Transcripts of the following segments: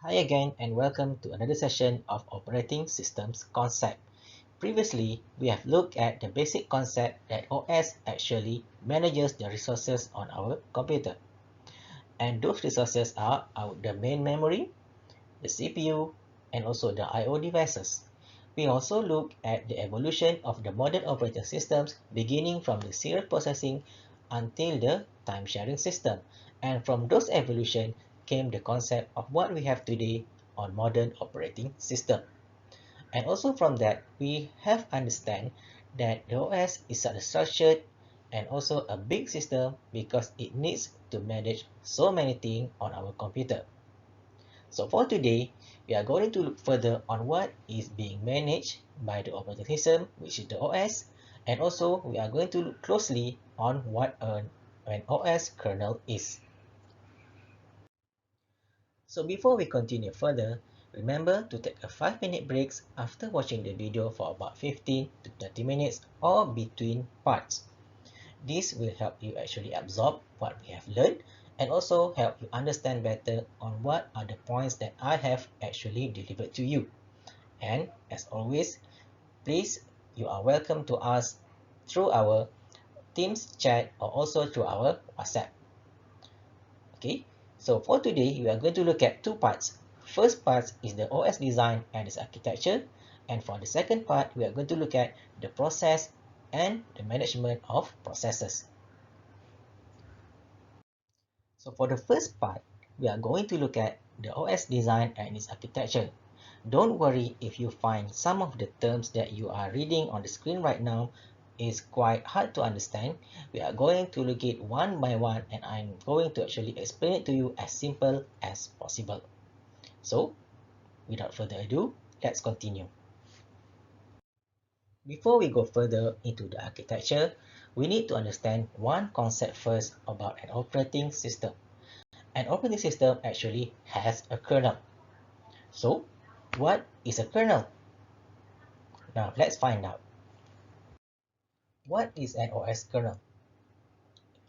Hi again and welcome to another session of Operating Systems Concept. Previously, we have looked at the basic concept that OS actually manages the resources on our computer. And those resources are the main memory, the CPU, and also the I/O devices. We also look at the evolution of the modern operating systems beginning from the serial processing until the time-sharing system. And from those evolution came the concept of what we have today on modern operating system. And also from that, we have understand that the OS is a structured and also a big system because it needs to manage so many things on our computer. So for today, we are going to look further on what is being managed by the operating system, which is the OS, and also we are going to look closely on what an OS kernel is. So before we continue further, remember to take a 5-minute break after watching the video for about 15 to 30 minutes or between parts. This will help you actually absorb what we have learned and also help you understand better on what are the points that I have actually delivered to you. And as always, please, you are welcome to ask through our Teams chat or also through our WhatsApp. Okay, so for today, we are going to look at two parts. First part is the OS design and its architecture. And for the second part, we are going to look at the process and the management of processes. So for the first part, we are going to look at the OS design and its architecture. Don't worry if you find some of the terms that you are reading on the screen right now is quite hard to understand. We are going to look it one by one and I'm going to actually explain it to you as simple as possible. So, without further ado, let's continue. Before we go further into the architecture, we need to understand one concept first about an operating system. An operating system actually has a kernel. So, what is a kernel? Now, let's find out. What is an OS kernel?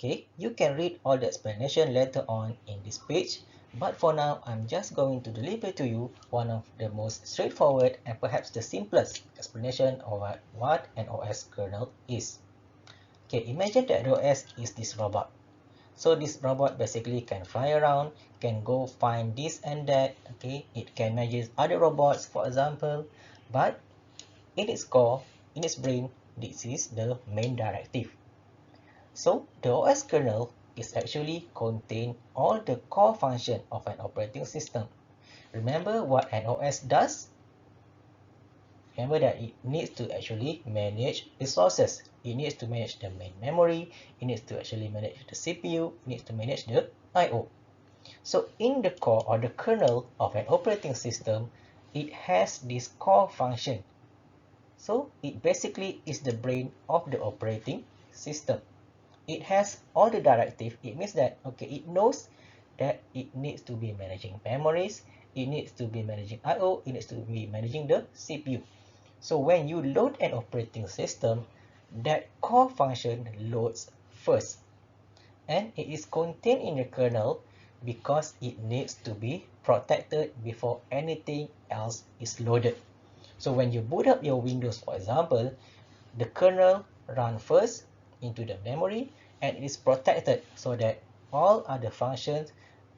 Okay, you can read all the explanation later on in this page, but for now, I'm just going to deliver to you one of the most straightforward and perhaps the simplest explanation of what an OS kernel is. Okay, imagine that the OS is this robot. So this robot basically can fly around, can go find this and that, okay? It can manage other robots, for example, but in its core, in its brain, this is the main directive. So the OS kernel is actually contain all the core function of an operating system. Remember what an OS does? Remember that it needs to actually manage resources. It needs to manage the main memory. It needs to actually manage the CPU. It needs to manage the I/O. So in the core or the kernel of an operating system, it has this core function. So it basically is the brain of the operating system. It has all the directive. It means that, okay, it knows that it needs to be managing memories, it needs to be managing I/O, it needs to be managing the CPU. So when you load an operating system, that core function loads first. And it is contained in the kernel because it needs to be protected before anything else is loaded. So when you boot up your Windows, for example, the kernel runs first into the memory and it is protected so that all other functions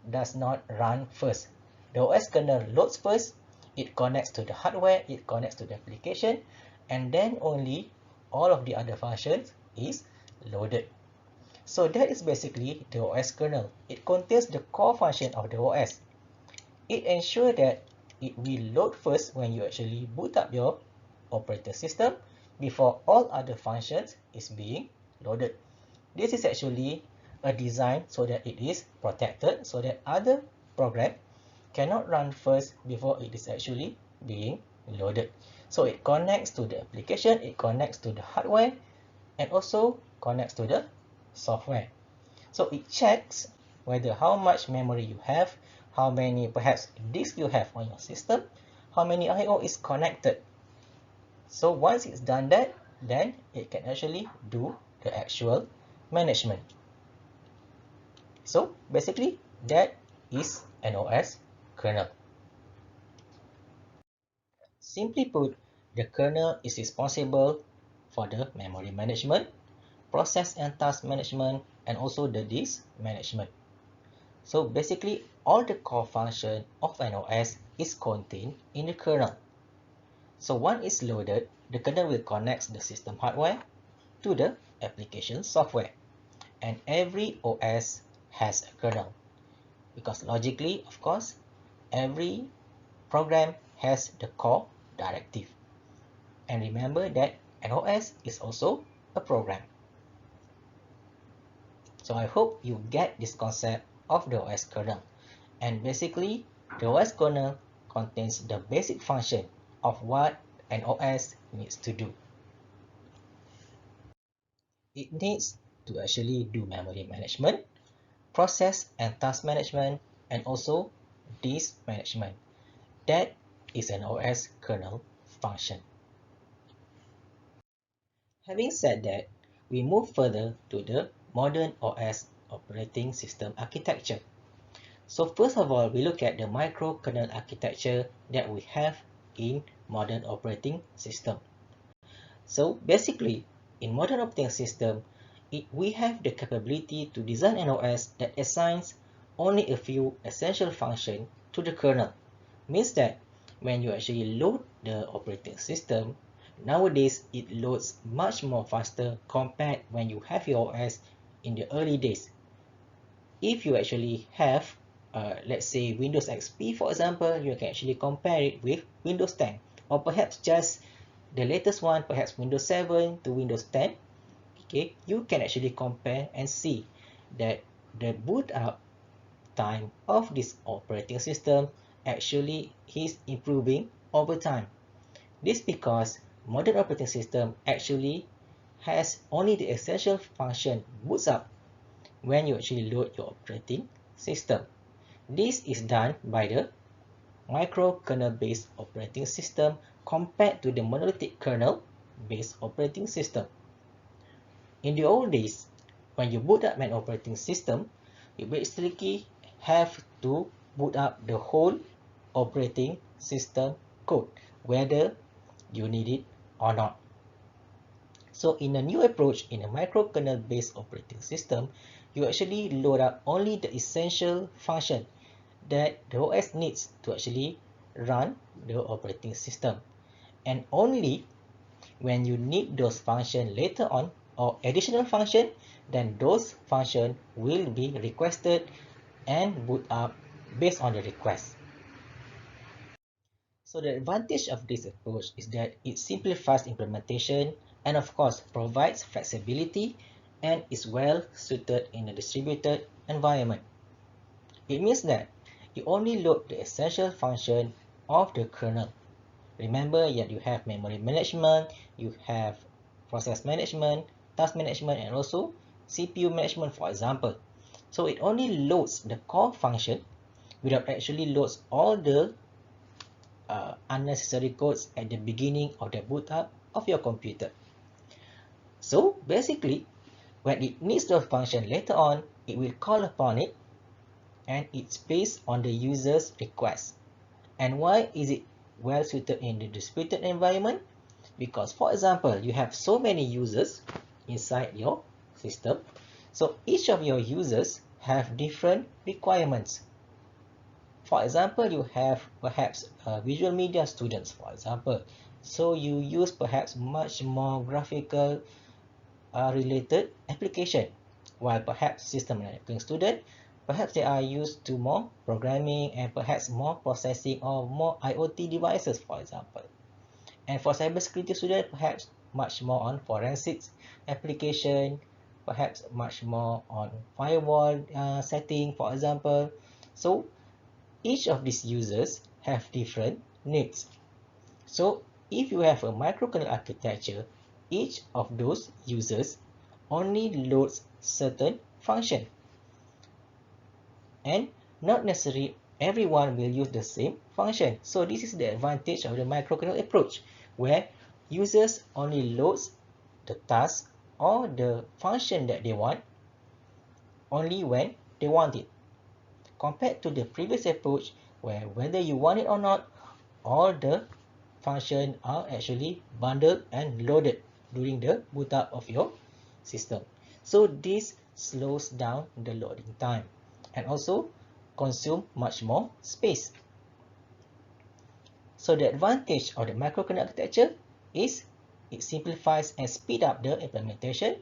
does not run first. The OS kernel loads first, it connects to the hardware, it connects to the application, and then only all of the other functions is loaded. So that is basically the OS kernel. It contains the core function of the OS. It ensures that it will load first when you actually boot up your operating system before all other functions is being loaded. This is actually a design so that it is protected so that other program cannot run first before it is actually being loaded. So it connects to the application, it connects to the hardware, and also connects to the software. So it checks whether how much memory you have, how many perhaps disks you have on your system, how many I/O is connected. So once it's done that, then it can actually do the actual management. So basically that is an OS kernel. Simply put, the kernel is responsible for the memory management, process and task management, and also the disk management. So basically, all the core function of an OS is contained in the kernel. So once it's loaded, the kernel will connect the system hardware to the application software. And every OS has a kernel. Because logically, of course, every program has the core directive. And remember that an OS is also a program. So I hope you get this concept of the OS kernel. And basically, the OS kernel contains the basic function of what an OS needs to do. It needs to actually do memory management, process and task management, and also disk management. That is an OS kernel function. Having said that, we move further to the modern OS operating system architecture. So first of all, we look at the microkernel architecture that we have in modern operating system. So basically, in modern operating system, we have the capability to design an OS that assigns only a few essential functions to the kernel. Means that when you actually load the operating system, nowadays it loads much more faster compared when you have your OS in the early days. If you actually have, let's say Windows XP for example, you can actually compare it with Windows 10, or perhaps just the latest one, perhaps Windows 7 to Windows 10. Okay, you can actually compare and see that the boot up time of this operating system actually is improving over time. This because modern operating system actually has only the essential function boots up when you actually load your operating system. This is done by the microkernel based operating system compared to the monolithic kernel based operating system. In the old days, when you boot up an operating system, you basically have to boot up the whole operating system code, whether you need it or not. So in a new approach, in a microkernel based operating system, you actually load up only the essential function that the OS needs to actually run the operating system. And only when you need those functions later on or additional function, then those functions will be requested and boot up based on the request. So the advantage of this approach is that it simplifies implementation and of course provides flexibility and is well suited in a distributed environment. It means that you only load the essential function of the kernel. Remember that you have memory management, you have process management, task management, and also CPU management, for example. So it only loads the core function without actually loads all the unnecessary codes at the beginning of the boot up of your computer. So basically, when it needs the function later on, it will call upon it and it's based on the user's request. And why is it well suited in the distributed environment? Because for example, you have so many users inside your system. So each of your users have different requirements. For example, you have perhaps visual media students, for example. So you use perhaps much more graphical related application, while perhaps system networking student, perhaps they are used to more programming and perhaps more processing or more IoT devices, for example. And for cybersecurity student, perhaps much more on forensics application, perhaps much more on firewall setting, for example. So each of these users have different needs. So if you have a microkernel architecture, each of those users only loads certain function. And not necessarily everyone will use the same function. So this is the advantage of the microkernel approach, where users only loads the task or the function that they want only when they want it. Compared to the previous approach, where whether you want it or not, all the functions are actually bundled and loaded during the boot up of your system. So this slows down the loading time and also consume much more space. So the advantage of the microkernel architecture is it simplifies and speed up the implementation,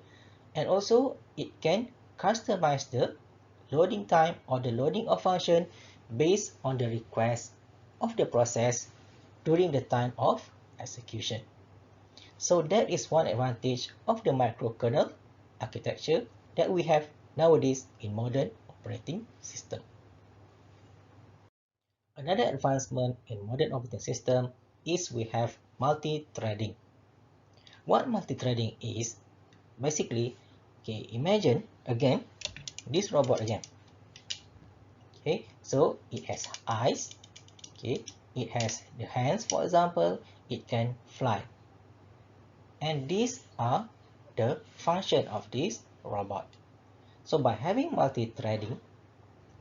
and also it can customize the loading time or the loading of function based on the request of the process during the time of execution. So that is one advantage of the microkernel architecture that we have nowadays in modern operating system. Another advancement in modern operating system is we have multi-threading. What multi-threading is, basically, okay, imagine again this robot again. Okay, so it has eyes, okay, it has the hands, for example, it can fly. And these are the function of this robot. So by having multi-threading,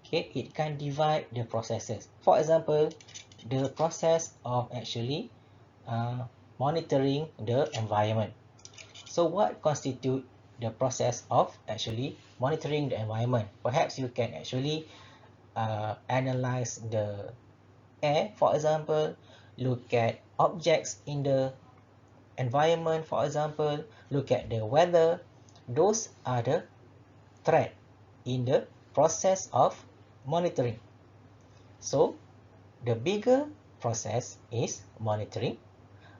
okay, it can divide the processes. For example, the process of actually monitoring the environment. So what constitutes the process of actually monitoring the environment? Perhaps you can actually analyze the air, for example, look at objects in the environment, for example, look at the weather. Those are the thread in the process of monitoring. So the bigger process is monitoring,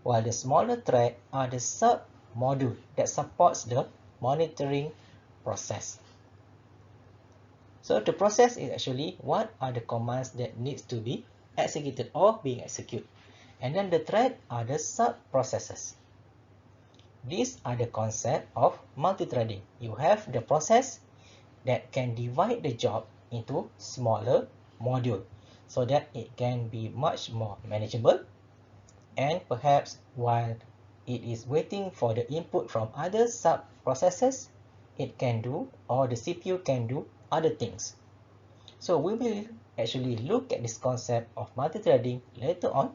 while the smaller thread are the sub-module that supports the monitoring process. So the process is actually what are the commands that needs to be executed or being executed. And then the thread are the sub-processes. These are the concept of multi-threading. You have the process that can divide the job into smaller modules so that it can be much more manageable, and perhaps while it is waiting for the input from other sub-processes, it can do, or the CPU can do other things. So we will actually look at this concept of multi-threading later on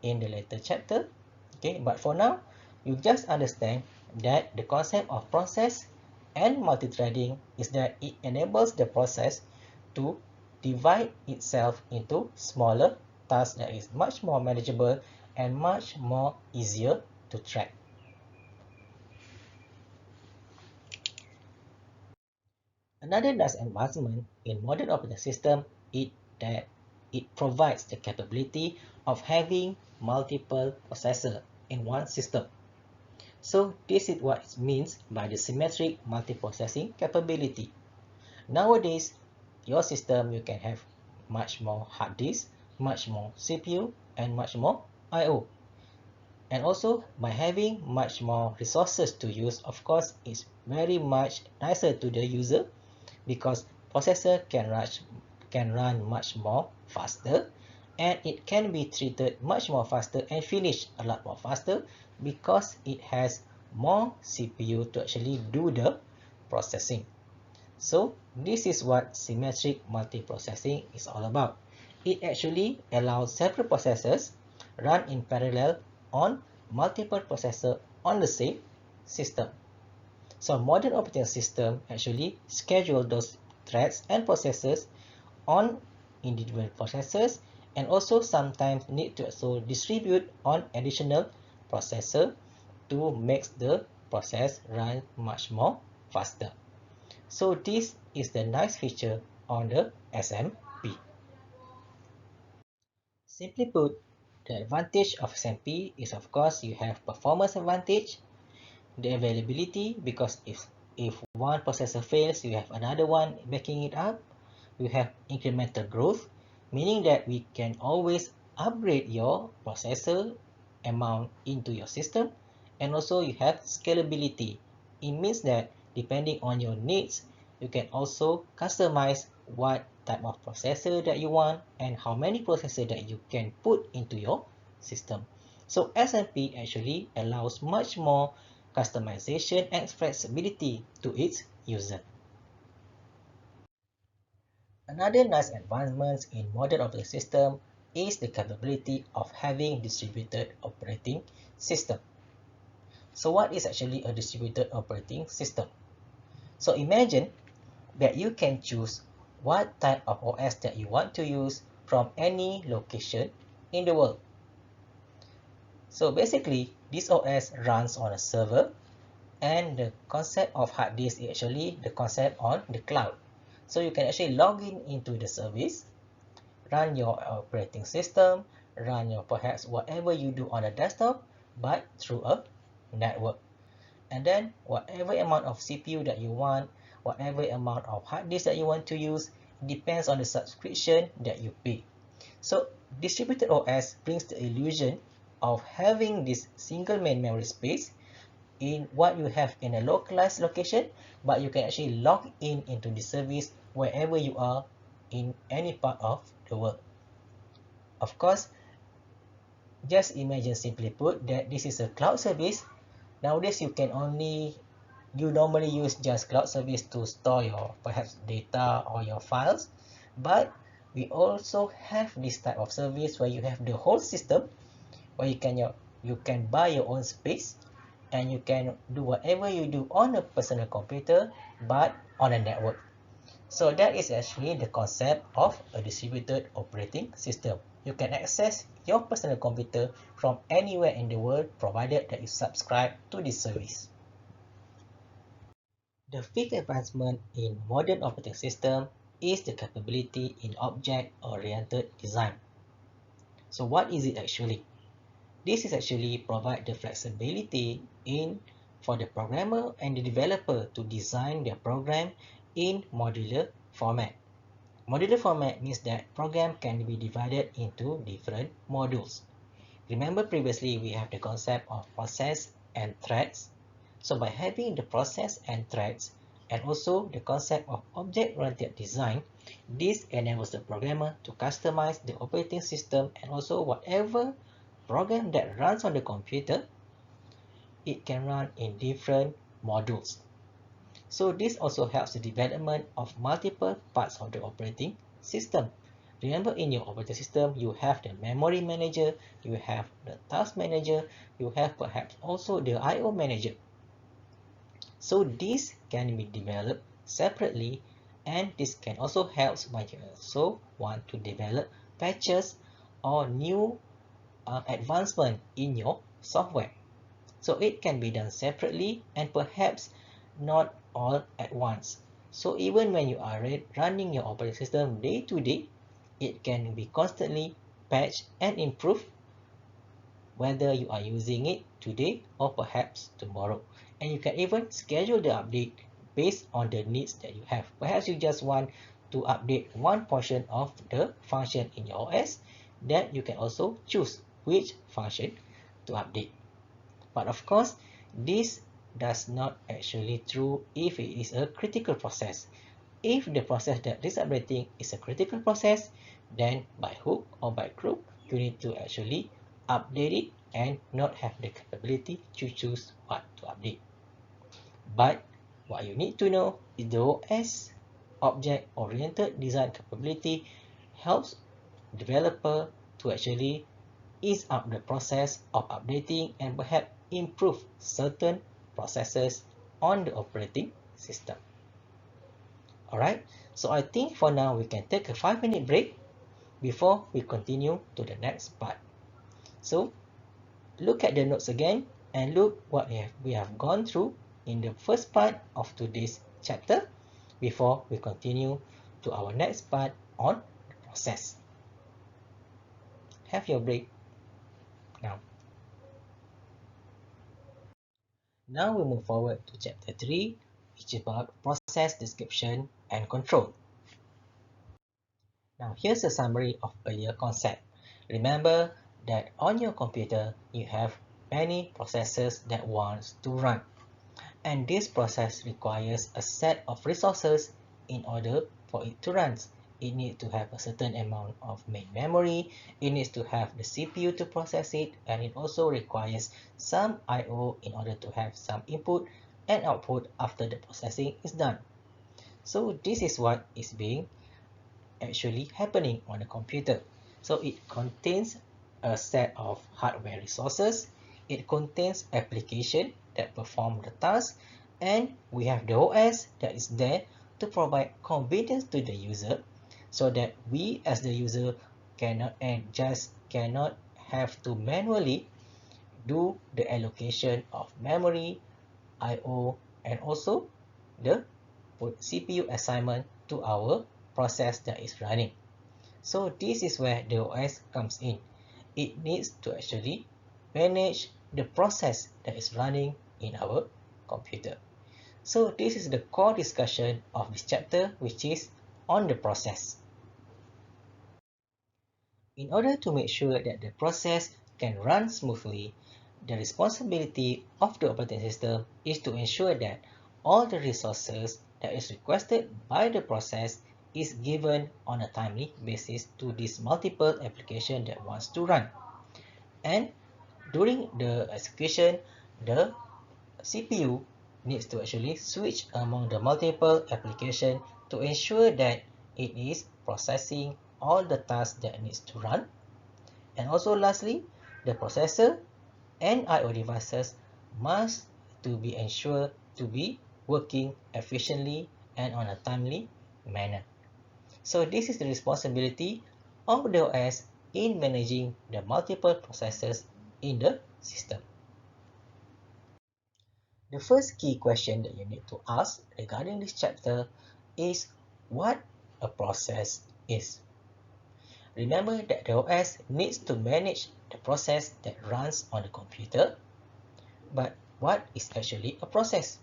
in the later chapter. Okay, but for now, you just understand that the concept of process and multi-threading is that it enables the process to divide itself into smaller tasks that is much more manageable and much more easier to track. Another nice advancement in modern operating system is that it provides the capability of having multiple processors in one system. So this is what it means by the symmetric multiprocessing capability. Nowadays, your system, you can have much more hard disk, much more CPU, and much more I/O. And also, by having much more resources to use, of course, it's very much nicer to the user because processor can run much more faster, and it can be treated much more faster and finish a lot more faster because it has more CPU to actually do the processing. So this is what symmetric multiprocessing is all about. It actually allows several processors run in parallel on multiple processors on the same system. So modern operating system actually schedule those threads and processes on individual processors, and also sometimes need to also distribute on additional processor to make the process run much more faster. So this is the nice feature on the SMP. Simply put, the advantage of SMP is, of course, you have performance advantage, the availability, because if one processor fails, you have another one backing it up. You have incremental growth, meaning that we can always upgrade your processor amount into your system. And also you have scalability. It means that depending on your needs, you can also customize what type of processor that you want and how many processors that you can put into your system. So SMP actually allows much more customization and flexibility to its user. Another nice advancement in modern operating system is the capability of having distributed operating system. So what is actually a distributed operating system? So imagine that you can choose what type of OS that you want to use from any location in the world. So basically, this OS runs on a server, and the concept of hard disk is actually the concept on the cloud. So you can actually log in into the service, run your operating system, run your perhaps whatever you do on a desktop, but through a network. And then whatever amount of CPU that you want, whatever amount of hard disk that you want to use, depends on the subscription that you pay. So distributed OS brings the illusion of having this single main memory space in what you have in a localized location, but you can actually log in into the service wherever you are in any part of the world. Of course, just imagine, simply put, that this is a cloud service. Nowadays, you normally use just cloud service to store your perhaps data or your files, but we also have this type of service where you have the whole system, where you can buy your own space, and you can do whatever you do on a personal computer but on a network. So that is actually the concept of a distributed operating system. You can access your personal computer from anywhere in the world, provided that you subscribe to this service. The fifth advancement in modern operating system is the capability in object-oriented design. So what is it actually? This is actually provide the flexibility for the programmer and the developer to design their program in modular format. Modular format means that program can be divided into different modules. Remember previously we have the concept of process and threads. So by having the process and threads, and also the concept of object-oriented design, this enables the programmer to customize the operating system, and also whatever program that runs on the computer, it can run in different modules. So this also helps the development of multiple parts of the operating system. Remember, in your operating system, you have the memory manager, you have the task manager, you have perhaps also the I/O manager. So this can be developed separately, and this can also help when you also want to develop patches or new advancement in your software. So it can be done separately and perhaps not all at once. So even when you are running your operating system day to day, it can be constantly patched and improved, whether you are using it today or perhaps tomorrow. And you can even schedule the update based on the needs that you have. Perhaps you just want to update one portion of the function in your OS, then you can also choose which function to update. But of course, this does not actually true if it is a critical process. If the process that is updating is a critical process, then by hook or by crook, you need to actually update it and not have the capability to choose what to update. But what you need to know is the OS object-oriented design capability helps developer to actually ease up the process of updating and perhaps improve certain processes on the operating system. Alright, so I think for now we can take a 5-minute break before we continue to the next part. So look at the notes again and look what we have gone through in the first part of today's chapter before we continue to our next part on the process. Have your break now. Now we move forward to chapter 3, which is about process description and control. Now here's a summary of earlier concept. Remember that on your computer you have many processes that wants to run, and this process requires a set of resources in order for it to run. It needs to have a certain amount of main memory, it needs to have the CPU to process it, and it also requires some I/O in order to have some input and output after the processing is done. So this is what is being actually happening on a computer. So it contains a set of hardware resources, it contains application that perform the task, and we have the OS that is there to provide convenience to the user so that we as the user cannot have to manually do the allocation of memory, I/O, and also the CPU assignment to our process that is running. So this is where the OS comes in. It needs to actually manage the process that is running in our computer. So this is the core discussion of this chapter, which is on the process. In order to make sure that the process can run smoothly, the responsibility of the operating system is to ensure that all the resources that is requested by the process is given on a timely basis to this multiple application that wants to run. And during the execution, the CPU needs to actually switch among the multiple application to ensure that it is processing all the tasks that needs to run. And also lastly, the processor and I/O devices must to be ensured to be working efficiently and on a timely manner. So this is the responsibility of the OS in managing the multiple processes in the system. The first key question that you need to ask regarding this chapter is what a process is. Remember that the OS needs to manage the process that runs on the computer, but what is actually a process?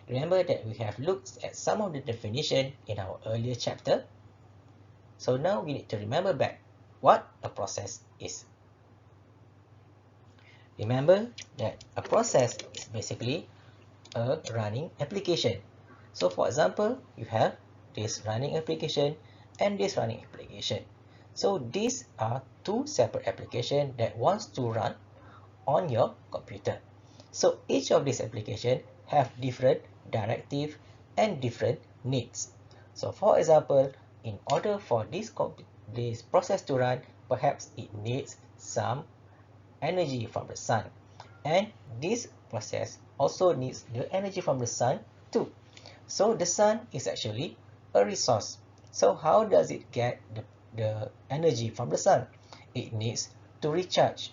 Remember that we have looked at some of the definition in our earlier chapter. So now we need to remember back what a process is. Remember that a process is basically a running application. So for example, you have this running application and this running application. So these are two separate applications that wants to run on your computer. So each of these applications have different directive and different needs. So for example, in order for this process to run, perhaps it needs some energy from the sun, and this process also needs the energy from the sun too. So the sun is actually a resource. So how does it get the energy from the sun? It needs to recharge.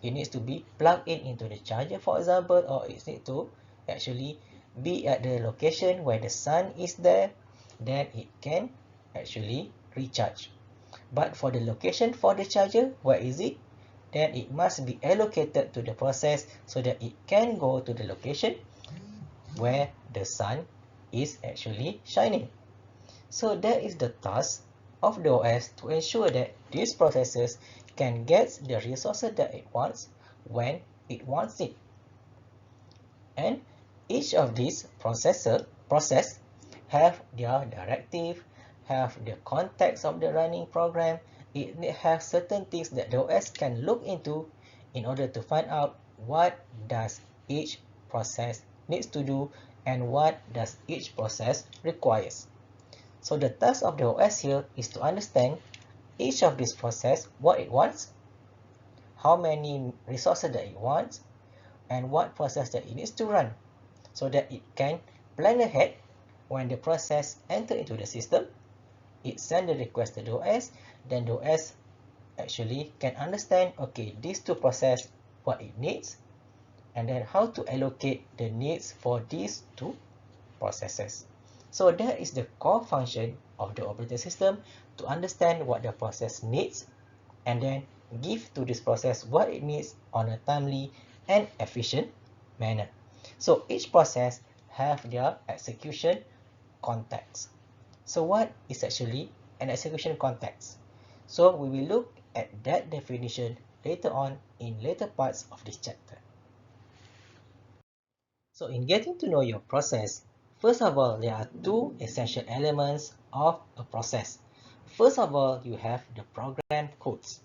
It needs to be plugged in into the charger, for example, or it needs to actually be at the location where the sun is there, then it can actually recharge. But for the location for the charger, where is it? Then it must be allocated to the process so that it can go to the location where the sun is actually shining. So that is the task of the OS to ensure that these processes can get the resources that it wants when it wants it. And each of these process have their directive, have the context of the running program. It has certain things that the OS can look into in order to find out what does each process needs to do and what does each process requires. So the task of the OS here is to understand each of these process, what it wants, how many resources that it wants, and what process that it needs to run, so that it can plan ahead when the process enter into the system. It send the request to the OS, then the OS actually can understand, okay, these two process, what it needs, and then how to allocate the needs for these two processes. So that is the core function of the operating system, to understand what the process needs and then give to this process what it needs on a timely and efficient manner. So each process have their execution context. So what is actually an execution context? So we will look at that definition later on in later parts of this chapter. So in getting to know your process, first of all, there are two essential elements of a process. First of all, you have the program codes.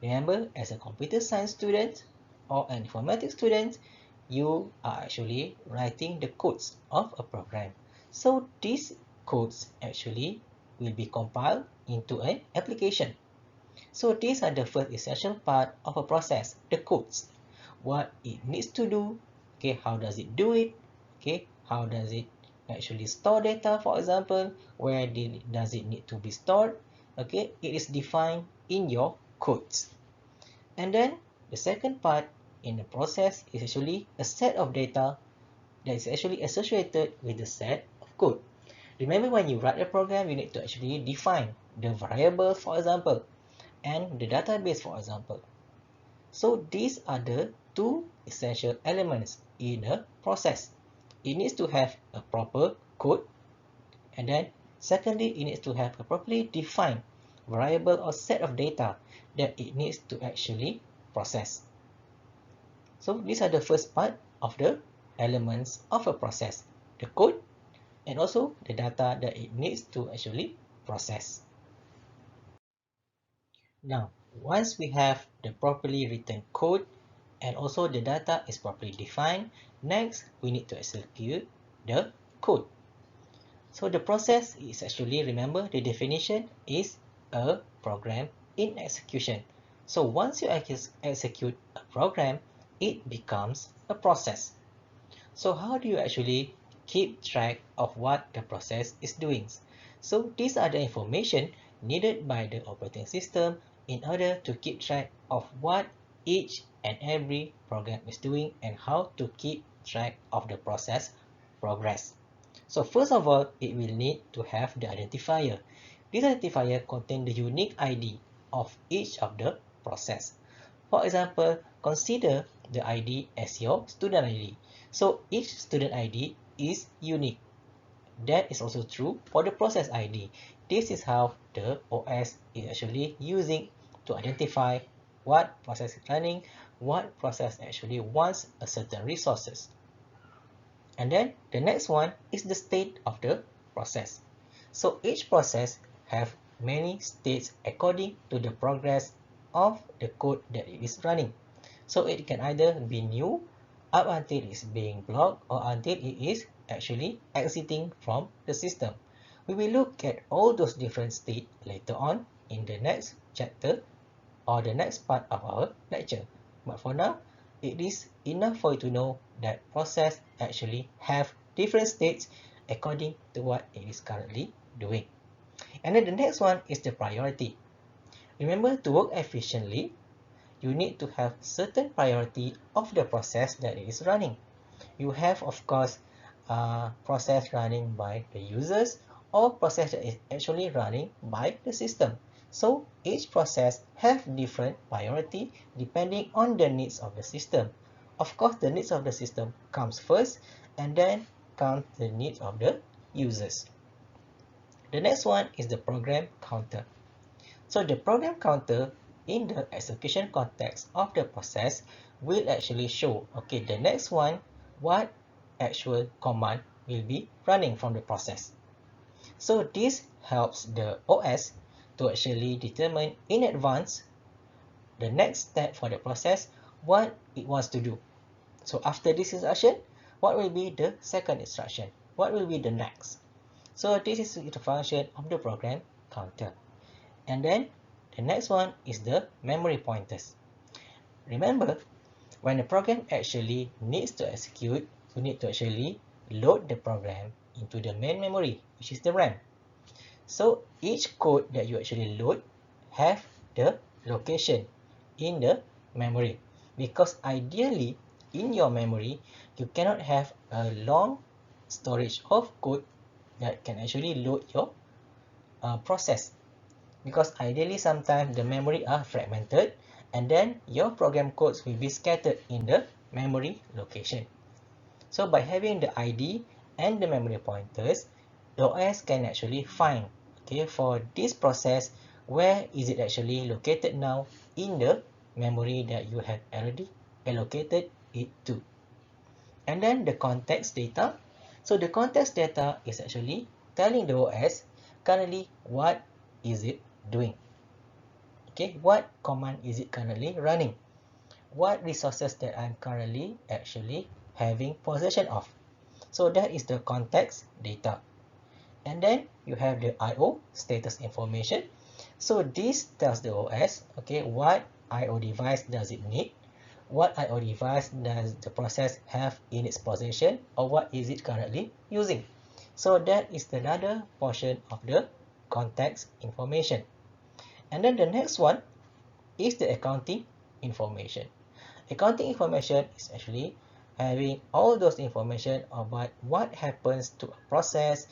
Remember, as a computer science student or an informatics student, you are actually writing the codes of a program. So these codes actually will be compiled into an application. So these are the first essential part of a process, the codes. What it needs to do, okay, how does it do it, okay, how does it actually store data, for example, where does it need to be stored, okay, it is defined in your codes. And then the second part in the process is actually a set of data that is actually associated with the set of code. Remember, when you write a program, you need to actually define the variables, for example, and the database, for example. So these are the two essential elements in a process. It needs to have a proper code, and then secondly, it needs to have a properly defined variable or set of data that it needs to actually process. So these are the first part of the elements of a process, the code and also the data that it needs to actually process. Now, once we have the properly written code and also the data is properly defined, next we need to execute the code. So the process is actually, remember, the definition is a program in execution. So once you execute a program, it becomes a process. So how do you actually keep track of what the process is doing? So these are the information needed by the operating system in order to keep track of what each and every program is doing and how to keep track of the process progress. So first of all, it will need to have the identifier. This identifier contains the unique ID of each of the process. For example, consider the ID as your student ID. So each student ID is unique. That is also true for the process ID. This is how the OS is actually using to identify what process is running, what process actually wants a certain resources. And then the next one is the state of the process. So each process have many states according to the progress of the code that it is running. So it can either be new up until it's being blocked or until it is actually exiting from the system. We will look at all those different states later on in the next chapter or the next part of our lecture. But for now, it is enough for you to know that process actually have different states according to what it is currently doing. And then the next one is the priority. Remember, to work efficiently, you need to have certain priority of the process that it is running. You have, of course, process running by the users or process that is actually running by the system. So each process have different priority depending on the needs of the system. Of course, the needs of the system comes first and then comes the needs of the users. The next one is the program counter. So the program counter in the execution context of the process will actually show, okay, the next one, what actual command will be running from the process. So this helps the OS to actually determine in advance the next step for the process, what it wants to do. So after this instruction, what will be the second instruction? What will be the next? So this is the function of the program counter. And then the next one is the memory pointers. Remember, when the program actually needs to execute, you need to actually load the program into the main memory, which is the RAM. So each code that you actually load have the location in the memory, because ideally in your memory you cannot have a long storage of code that can actually load your process, because ideally sometimes the memory are fragmented and then your program codes will be scattered in the memory location. So by having the ID and the memory pointers, the OS can actually find, okay, for this process, where is it actually located now in the memory that you have already allocated it to. And then the context data. So the context data is actually telling the OS currently what is it doing. Okay, what command is it currently running? What resources that I'm currently actually having possession of? So that is the context data. And then you have the IO status information. So this tells the OS, okay, what I/O device does it need, what I/O device does the process have in its possession, or what is it currently using. So that is another portion of the context information. And then the next one is the accounting information. Accounting information is actually having all those information about what happens to a process,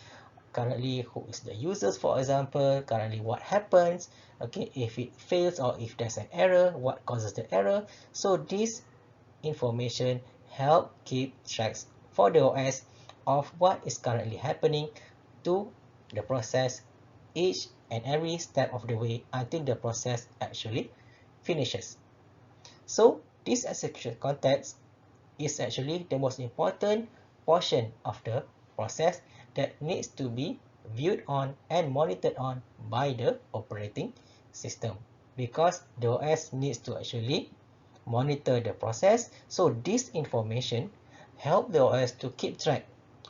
currently who is the users, for example, currently what happens, okay, if it fails or if there's an error, what causes the error. So this information help keep tracks for the OS of what is currently happening to the process each and every step of the way until the process actually finishes. So this execution context is actually the most important portion of the process that needs to be viewed on and monitored on by the operating system, because the OS needs to actually monitor the process. So this information help the OS to keep track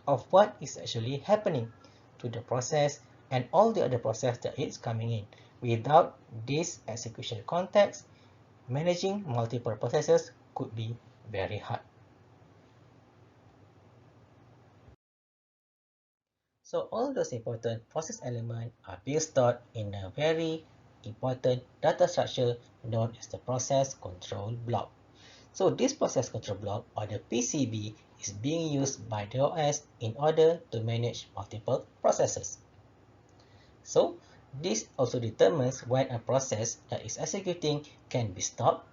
of what is actually happening to the process and all the other process that is coming in. Without this execution context, managing multiple processes could be very hard. So all those important process elements are being stored in a very important data structure known as the process control block. So this process control block, or the PCB, is being used by the OS in order to manage multiple processes. So this also determines when a process that is executing can be stopped,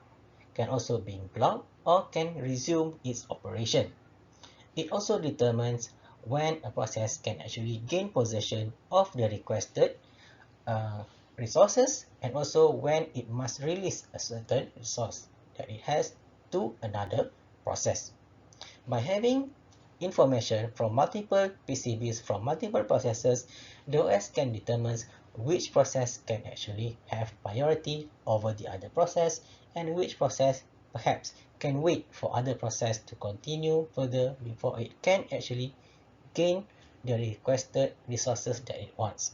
can also be blocked, or can resume its operation. It also determines when a process can actually gain possession of the requested resources, and also when it must release a certain resource that it has to another process. By having information from multiple PCBs from multiple processes, the OS can determine which process can actually have priority over the other process and which process perhaps can wait for other process to continue further before it can actually gain the requested resources that it wants.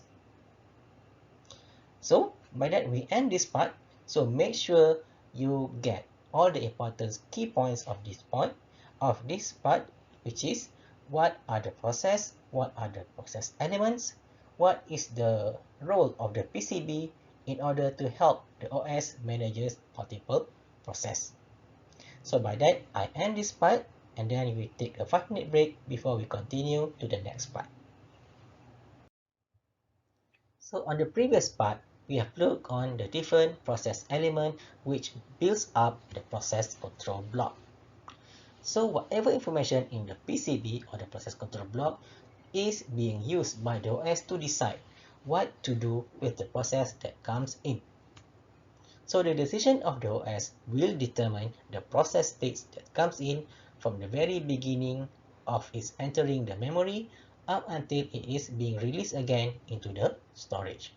So by that we end this part. So make sure you get all the important key points of this part, which is what are the process, what are the process elements, what is the role of the PCB in order to help the OS manages multiple process. So by that I end this part, and then we take a 5-minute break before we continue to the next part. So on the previous part, we have looked on the different process element which builds up the process control block. So whatever information in the PCB or the process control block is being used by the OS to decide what to do with the process that comes in. So the decision of the OS will determine the process states that comes in from the very beginning of its entering the memory up until it is being released again into the storage.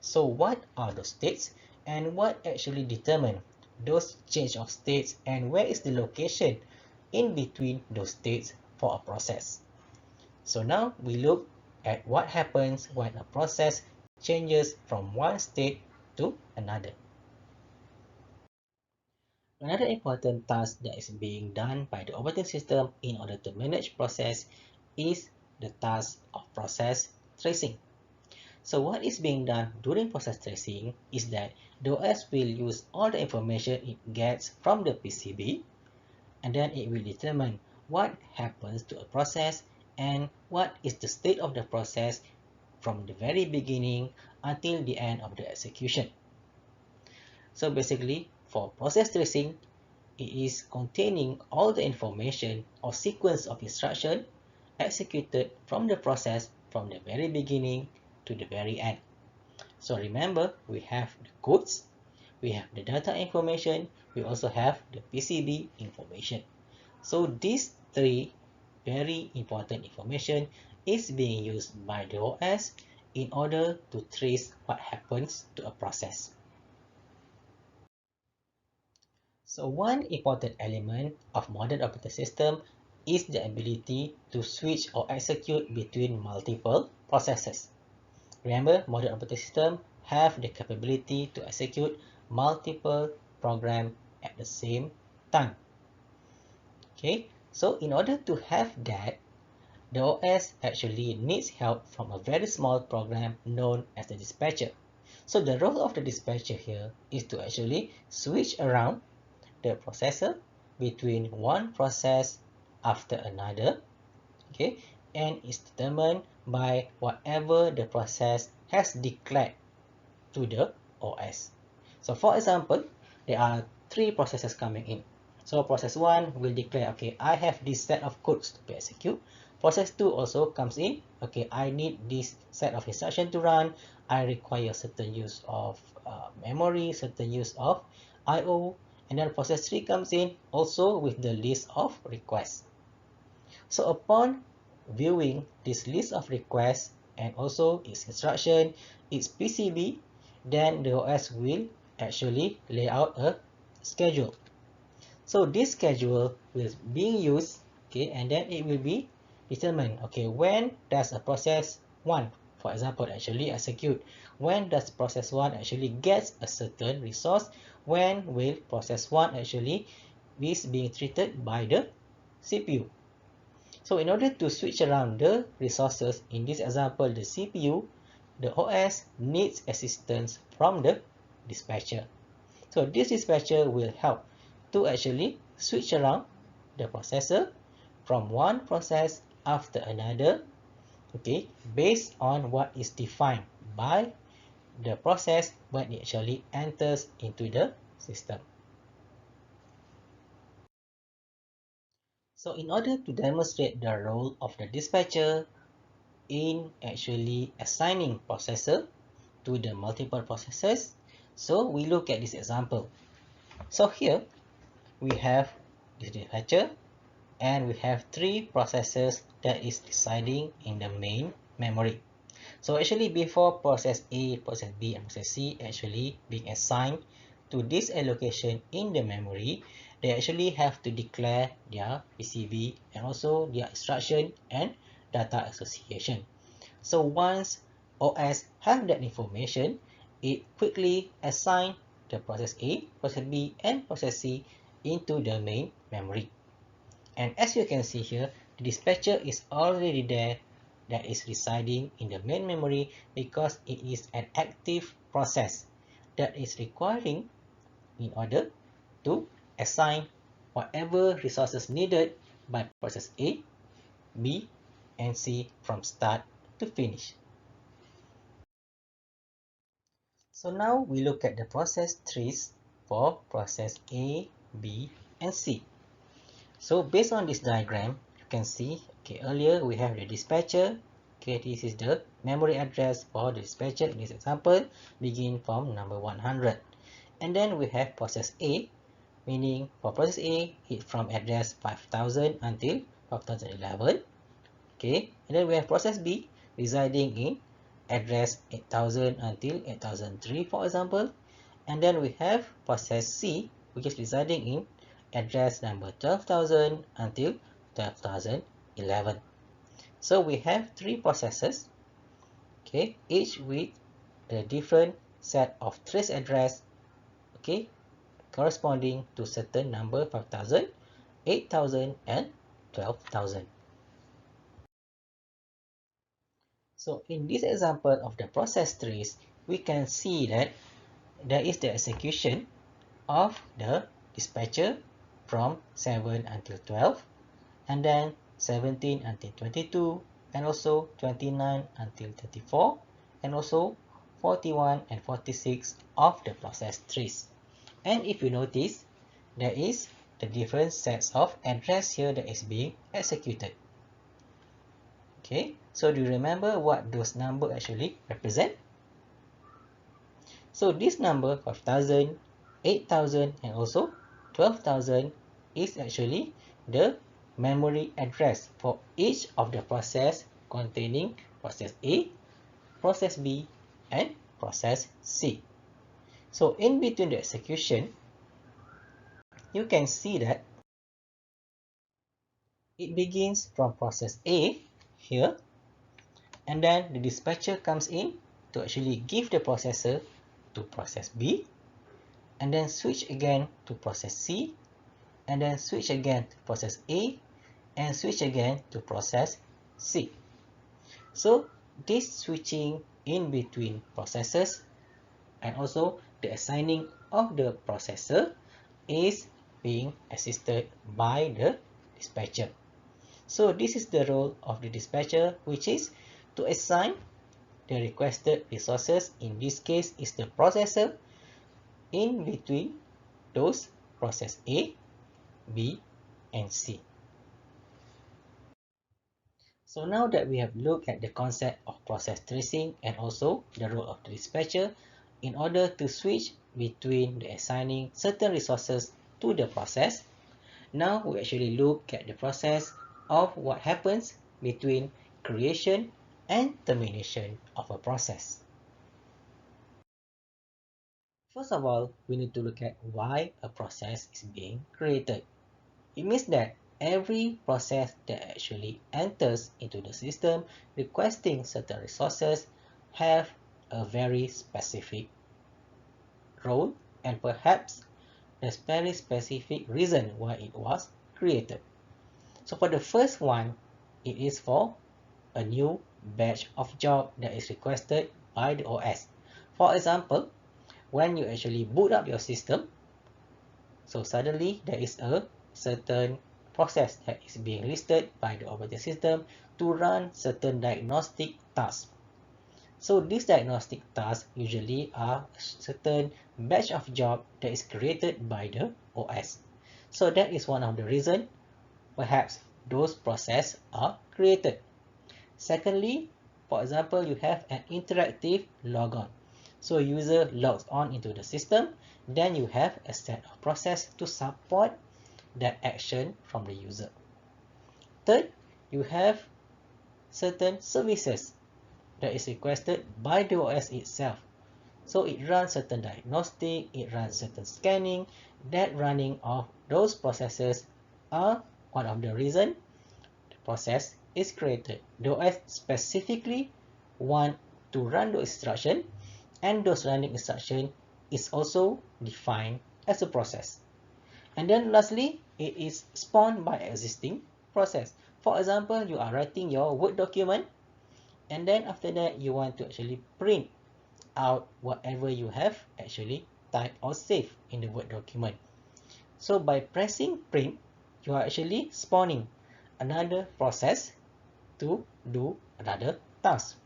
So what are those states and what actually determine those change of states, and where is the location in between those states for a process? So now we look at what happens when a process changes from one state to another. Another important task that is being done by the operating system in order to manage process is the task of process tracing. So what is being done during process tracing is that the OS will use all the information it gets from the PCB, and then it will determine what happens to a process and what is the state of the process from the very beginning until the end of the execution. So basically, for process tracing, it is containing all the information or sequence of instruction executed from the process from the very beginning to the very end. So remember, we have the codes, we have the data information, we also have the PCB information. So these three very important information is being used by the OS in order to trace what happens to a process. So one important element of modern operating system is the ability to switch or execute between multiple processes. Remember, modern operating system have the capability to execute multiple programs at the same time. Okay, so in order to have that, the OS actually needs help from a very small program known as the dispatcher. So the role of the dispatcher here is to actually switch around the processor between one process after another, okay, and is determined by whatever the process has declared to the OS. So for example, there are three processes coming in. So process 1 will declare, okay, I have this set of codes to be executed. Process 2 also comes in, okay, I need this set of instruction to run. I require certain use of memory, certain use of IO. And then process 3 comes in also with the list of requests. So upon viewing this list of requests and also its instruction, its PCB, then the OS will actually lay out a schedule. So this schedule will be used, okay, and then it will be determined, okay, when does a process 1, for example, actually execute? When does process 1 actually gets a certain resource? When will process 1 actually is being treated by the CPU? So in order to switch around the resources, in this example, the CPU, the OS needs assistance from the dispatcher. So this dispatcher will help to actually switch around the processor from one process after another, okay, based on what is defined by the process when it actually enters into the system. So in order to demonstrate the role of the dispatcher in actually assigning processor to the multiple processes, so we look at this example. So here we have this dispatcher and we have three processes that is residing in the main memory. So actually before process A, process B and process C actually being assigned to this allocation in the memory, they actually have to declare their PCB and also their instruction and data association. So once OS have that information, it quickly assign the process A, process B and process C into the main memory. And as you can see here, the dispatcher is already there that is residing in the main memory because it is an active process that is requiring in order to assign whatever resources needed by process A, B, and C from start to finish. So now we look at the process trees for process A, B, and C. So based on this diagram, you can see, okay, earlier we have the dispatcher. Okay, this is the memory address for the dispatcher in this example, begin from number 100. And then we have process A, meaning for process A, it from address 5000 until 5011. Okay, and then we have process B residing in address 8000 until 8003, for example. And then we have process C, which is residing in address number 12,000 until 12,011. So we have three processes, okay, each with a different set of trace address, okay, corresponding to certain number 5,000, 8,000, and 12,000. So in this example of the process trees, we can see that there is the execution of the dispatcher from 7 until 12, and then 17 until 22, and also 29 until 34, and also 41 and 46 of the process trees. And if you notice, there is the different sets of address here that is being executed. Okay, so do you remember what those numbers actually represent? So this number 5,000, 8,000 and also 12,000 is actually the memory address for each of the process containing process A, process B and process C. So in between the execution, you can see that it begins from process A here, and then the dispatcher comes in to actually give the processor to process B, and then switch again to process C, and then switch again to process A, and switch again to process C. So this switching in between processes and also the assigning of the processor is being assisted by the dispatcher. So this is the role of the dispatcher, which is to assign the requested resources. In this case is the processor in between those process A, B, and C. So now that we have looked at the concept of process tracing and also the role of the dispatcher in order to switch between the assigning certain resources to the process, now we actually look at the process of what happens between creation and termination of a process. First of all, we need to look at why a process is being created. It means that every process that actually enters into the system requesting certain resources have a very specific role and perhaps a very specific reason why it was created. So for the first one, it is for a new batch of job that is requested by the OS. For example, when you actually boot up your system, so suddenly there is a certain process that is being listed by the operating system to run certain diagnostic tasks. So these diagnostic tasks usually are a certain batch of job that is created by the OS. So that is one of the reasons perhaps those processes are created. Secondly, for example, you have an interactive logon. So user logs on into the system, then you have a set of process to support that action from the user. Third, you have certain services that is requested by the OS itself. So it runs certain diagnostic, it runs certain scanning. That running of those processes are one of the reasons the process is created. The OS specifically want to run those instructions, and those running instruction is also defined as a process. And then lastly, it is spawned by existing process. For example, you are writing your Word document, and then after that you want to actually print out whatever you have actually typed or saved in the Word document. So by pressing print, you are actually spawning another process to do another task.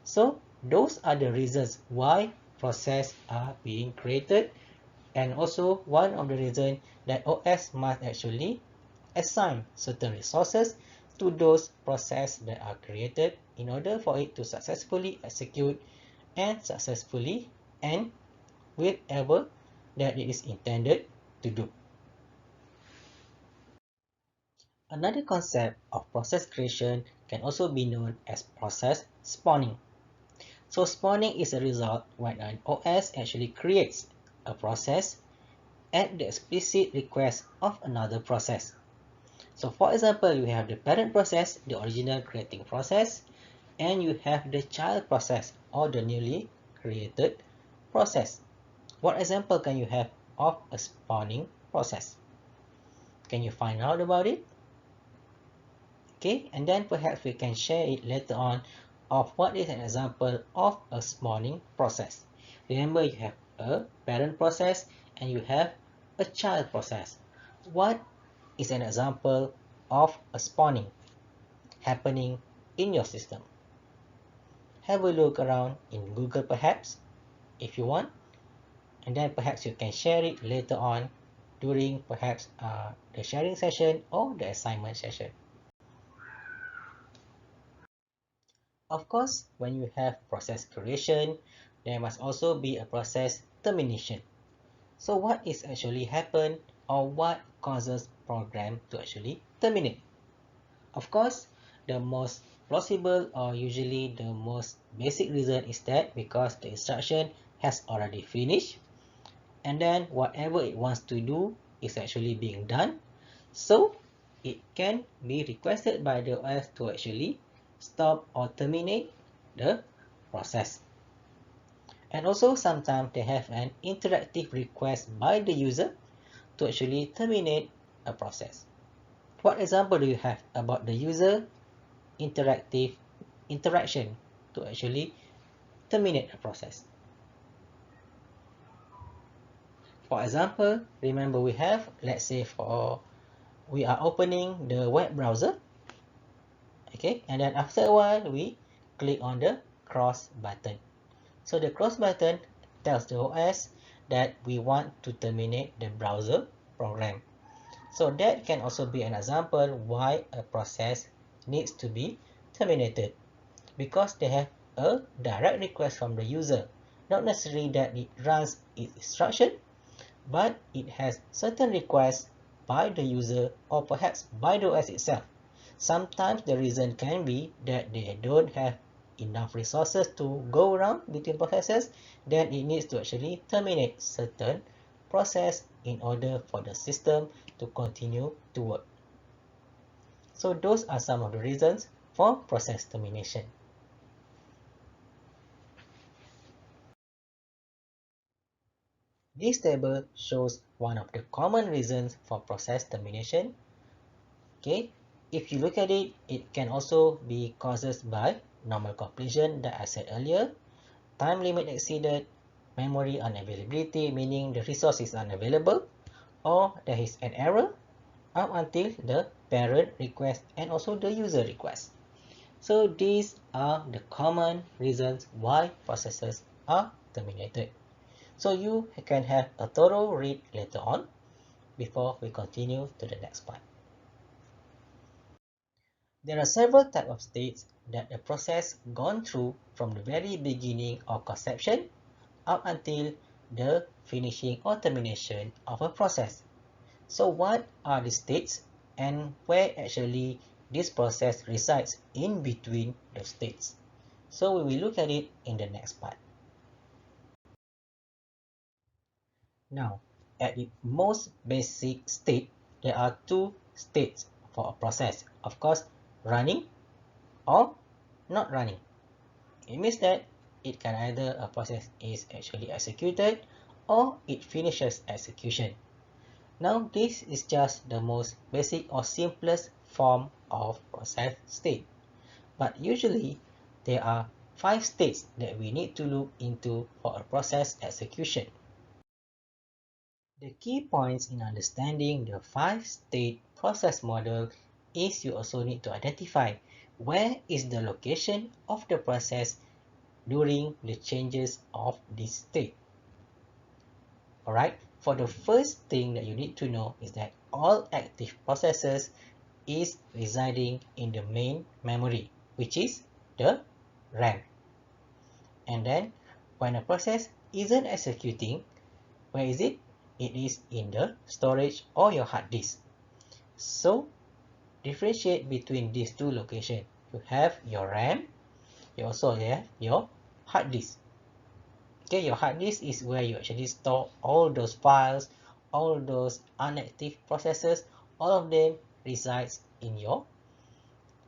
So those are the reasons why processes are being created, and also one of the reasons that OS must actually assign certain resources to those processes that are created in order for it to successfully execute and successfully end whatever that it is intended to do. Another concept of process creation can also be known as process spawning. So spawning is a result when an OS actually creates a process at the explicit request of another process. So for example, you have the parent process, the original creating process, and you have the child process or the newly created process. What example can you have of a spawning process? Can you find out about it? Okay, and then perhaps we can share it later on of what is an example of a spawning process. Remember, you have a parent process and you have a child process. What is an example of a spawning happening in your system? Have a look around in Google perhaps if you want, and then perhaps you can share it later on during perhaps the sharing session or the assignment session. Of course, when you have process creation, there must also be a process termination. So what is actually happen, or what causes program to actually terminate? Of course, the most plausible or usually the most basic reason is that because the instruction has already finished, and then whatever it wants to do is actually being done. So it can be requested by the OS to actually stop or terminate the process. And also sometimes they have an interactive request by the user to actually terminate a process. What example do you have about the user interactive interaction to actually terminate a process? For example, remember we have, let's say we are opening the web browser, okay, and then after a while we click on the cross button. So the cross button tells the OS that we want to terminate the browser program. So that can also be an example why a process needs to be terminated, because they have a direct request from the user. Not necessarily that it runs its instruction, but it has certain requests by the user or perhaps by the OS itself. Sometimes the reason can be that they don't have enough resources to go around between processes, then it needs to actually terminate certain process in order for the system to continue to work. So those are some of the reasons for process termination. This table shows one of the common reasons for process termination. Okay, if you look at it, it can also be causes by normal completion that I said earlier, time limit exceeded, memory unavailability, meaning the resource is unavailable, or there is an error up until the parent request and also the user request. So these are the common reasons why processes are terminated. So you can have a thorough read later on before we continue to the next part. There are several types of states that a process gone through from the very beginning of conception up until the finishing or termination of a process. So what are the states and where actually this process resides in between the states? So we will look at it in the next part. Now, at its most basic state, there are two states for a process. Of course, running or not running. It means that it can either a process is actually executed or it finishes execution. Now, this is just the most basic or simplest form of process state. But usually, there are 5 states that we need to look into for a process execution. The key points in understanding the 5-state process model is you also need to identify where is the location of the process during the changes of this state. Alright, for the first thing that you need to know is that all active processes is residing in the main memory, which is the RAM. And then when a process isn't executing, where is it? It is in the storage or your hard disk. So differentiate between these two locations. You have your RAM, you also have your hard disk. Okay, your hard disk is where you actually store all those files, all those inactive processes, all of them resides in your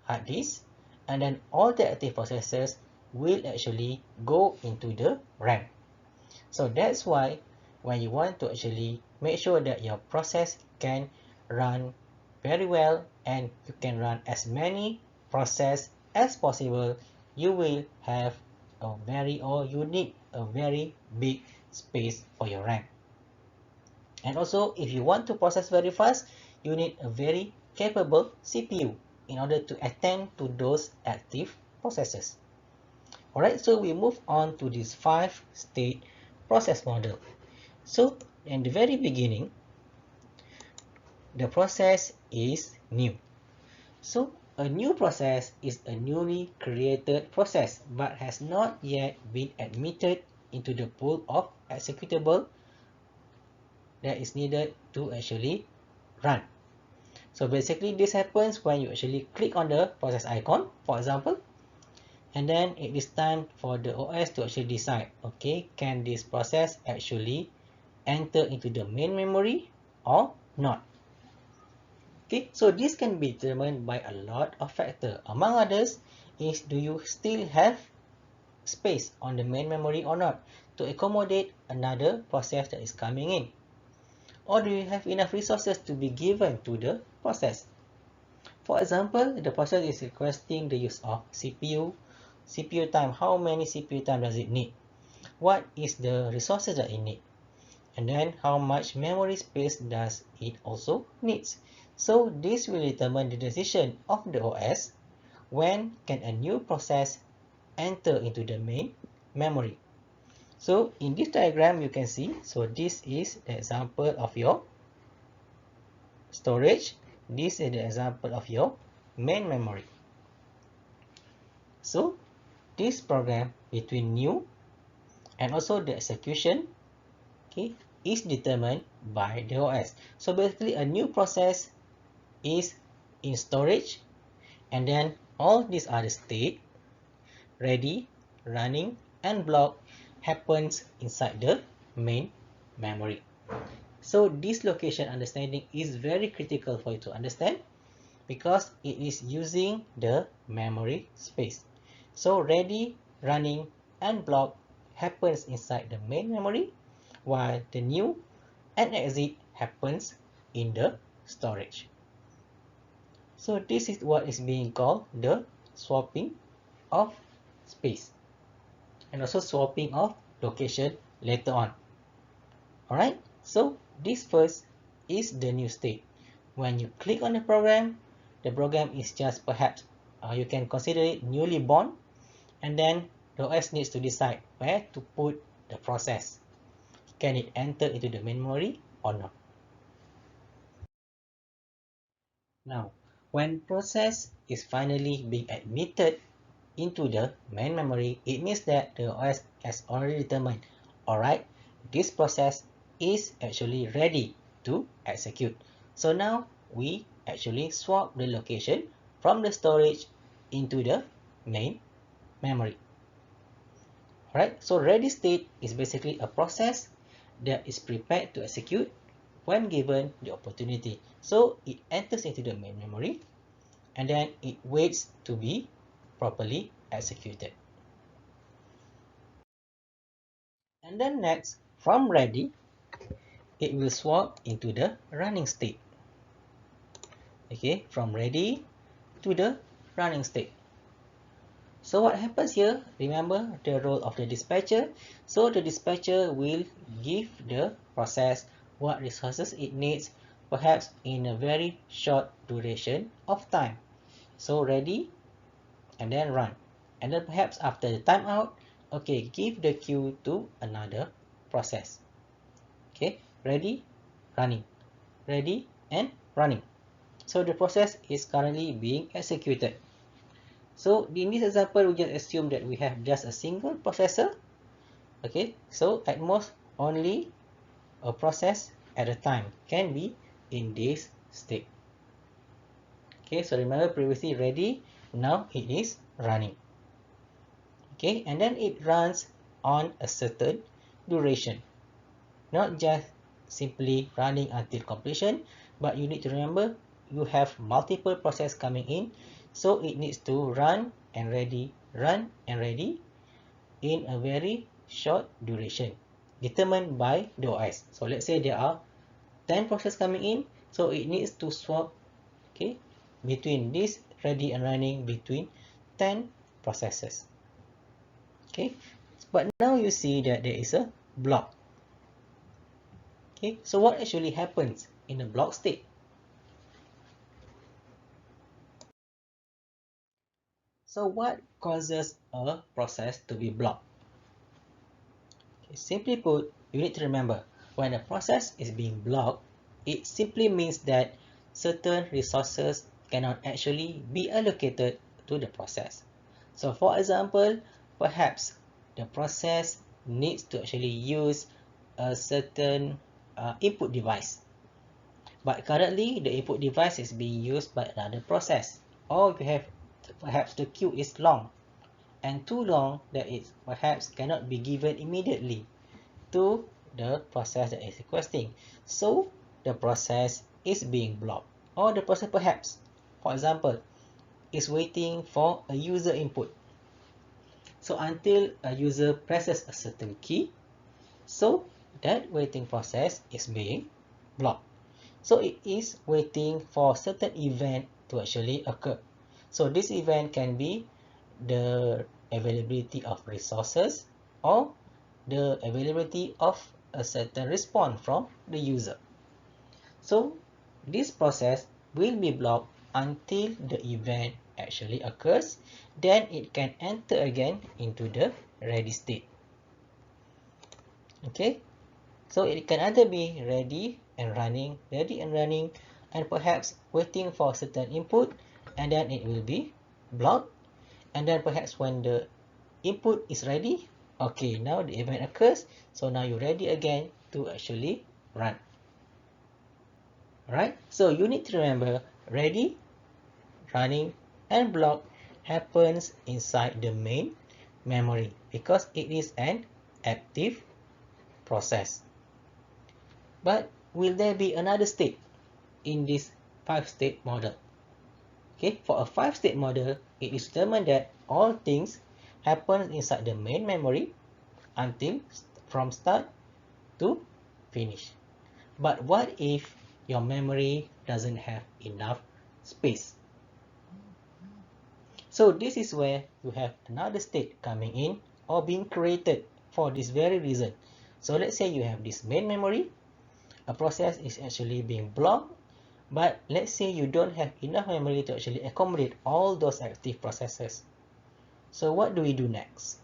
hard disk, and then all the active processes will actually go into the RAM. So that's why when you want to actually make sure that your process can run very well and you can run as many processes as possible, you will have a you need a very big space for your RAM. And also, if you want to process very fast, you need a very capable CPU in order to attend to those active processes. Alright, so we move on to this 5-state process model. So in the very beginning, the process is new. So a new process is a newly created process but has not yet been admitted into the pool of executable that is needed to actually run. So basically this happens when you actually click on the process icon, for example, and then it is time for the OS to actually decide, okay, can this process actually enter into the main memory or not? Okay, so this can be determined by a lot of factors. Among others is, do you still have space on the main memory or not? to accommodate another process that is coming in? Or do you have enough resources to be given to the process? For example, the process is requesting the use of CPU. CPU time, how many CPU time does it need? What is the resources that it needs? And then how much memory space does it also needs? So this will determine the decision of the OS when can a new process enter into the main memory. So in this diagram you can see, so this is the example of your storage. This is the example of your main memory. So this program between new and also the execution, okay, is determined by the OS. So basically a new process is in storage, and then all these other state, ready, running, and block happens inside the main memory. So this location understanding is very critical for you to understand because it is using the memory space. So ready, running, and block happens inside the main memory, while the new and exit happens in the storage. So this is what is being called the swapping of space and also swapping of location later on. Alright, so this first is the new state. When you click on the program is just perhaps you can consider it newly born, and then the OS needs to decide where to put the process. Can it enter into the memory or not? Now, when process is finally being admitted into the main memory, it means that the OS has already determined, alright, this process is actually ready to execute. So now we actually swap the location from the storage into the main memory. Alright, so ready state is basically a process that is prepared to execute when given the opportunity. So it enters into the main memory and then it waits to be properly executed. And then next, from ready, it will swap into the running state. Okay, from ready to the running state. So what happens here? Remember the role of the dispatcher. So the dispatcher will give the process what resources it needs, perhaps in a very short duration of time. So ready and then run. And then perhaps after the timeout, okay, give the queue to another process. Okay, ready, running, ready, and running. So the process is currently being executed. So in this example, we just assume that we have just a single processor. Okay, so at most only a process at a time can be in this state. Okay, so remember previously ready, now it is running. Okay, and then it runs on a certain duration, not just simply running until completion, but you need to remember you have multiple processes coming in, so it needs to run and ready in a very short duration determined by the OS. So let's say there are 10 processes coming in, so it needs to swap, okay, between this ready and running between 10 processes. Okay, but now you see that there is a block. Okay, so what actually happens in a block state? So what causes a process to be blocked? Okay, simply put, you need to remember, when a process is being blocked, it simply means that certain resources cannot actually be allocated to the process. So for example, perhaps the process needs to actually use a certain input device. But currently, the input device is being used by another process. Or you have perhaps the queue is long and too long that it perhaps cannot be given immediately to the process that is requesting. So the process is being blocked. Or the process perhaps, for example, is waiting for a user input. So until a user presses a certain key, So that waiting process is being blocked. So it is waiting for certain event to actually occur. So this event can be the availability of resources or the availability of a certain response from the user. So this process will be blocked until the event actually occurs. Then it can enter again into the ready state. Okay, so it can either be ready and running, and perhaps waiting for certain input, and then it will be blocked. And then perhaps when the input is ready, okay, now the event occurs, so now you're ready again to actually run. Alright, so you need to remember ready, running, and block happens inside the main memory because it is an active process. But will there be another state in this 5-state model? Okay, for a 5-state model, it is determined that all things happen inside the main memory until from start to finish. But what if your memory doesn't have enough space? So this is where you have another state coming in or being created for this very reason. So let's say you have this main memory, a process is actually being blocked, but let's say you don't have enough memory to actually accommodate all those active processes. So what do we do next?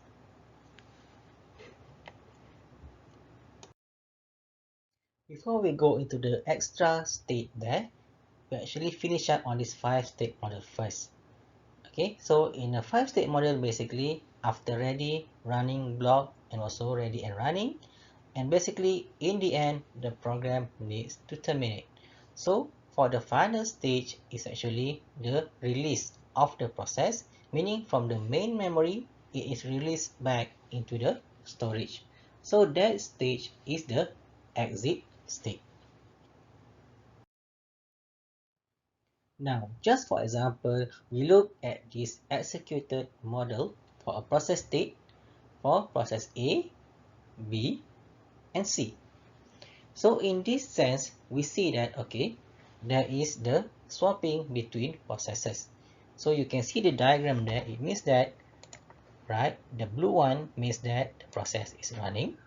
Before we go into the extra state there, we actually finish up on this 5-state model first. Okay, so in a 5-state model, basically after ready, running, block, and also ready and running, and basically in the end the program needs to terminate. So for the final stage is actually the release of the process, meaning from the main memory it is released back into the storage. So that stage is the exit state. Now, just for example, we look at this executed model for a process state for process A, B, and C. So in this sense, we see that, okay, there is the swapping between processes. So you can see the diagram there. It means that, right, the blue one means that the process is running,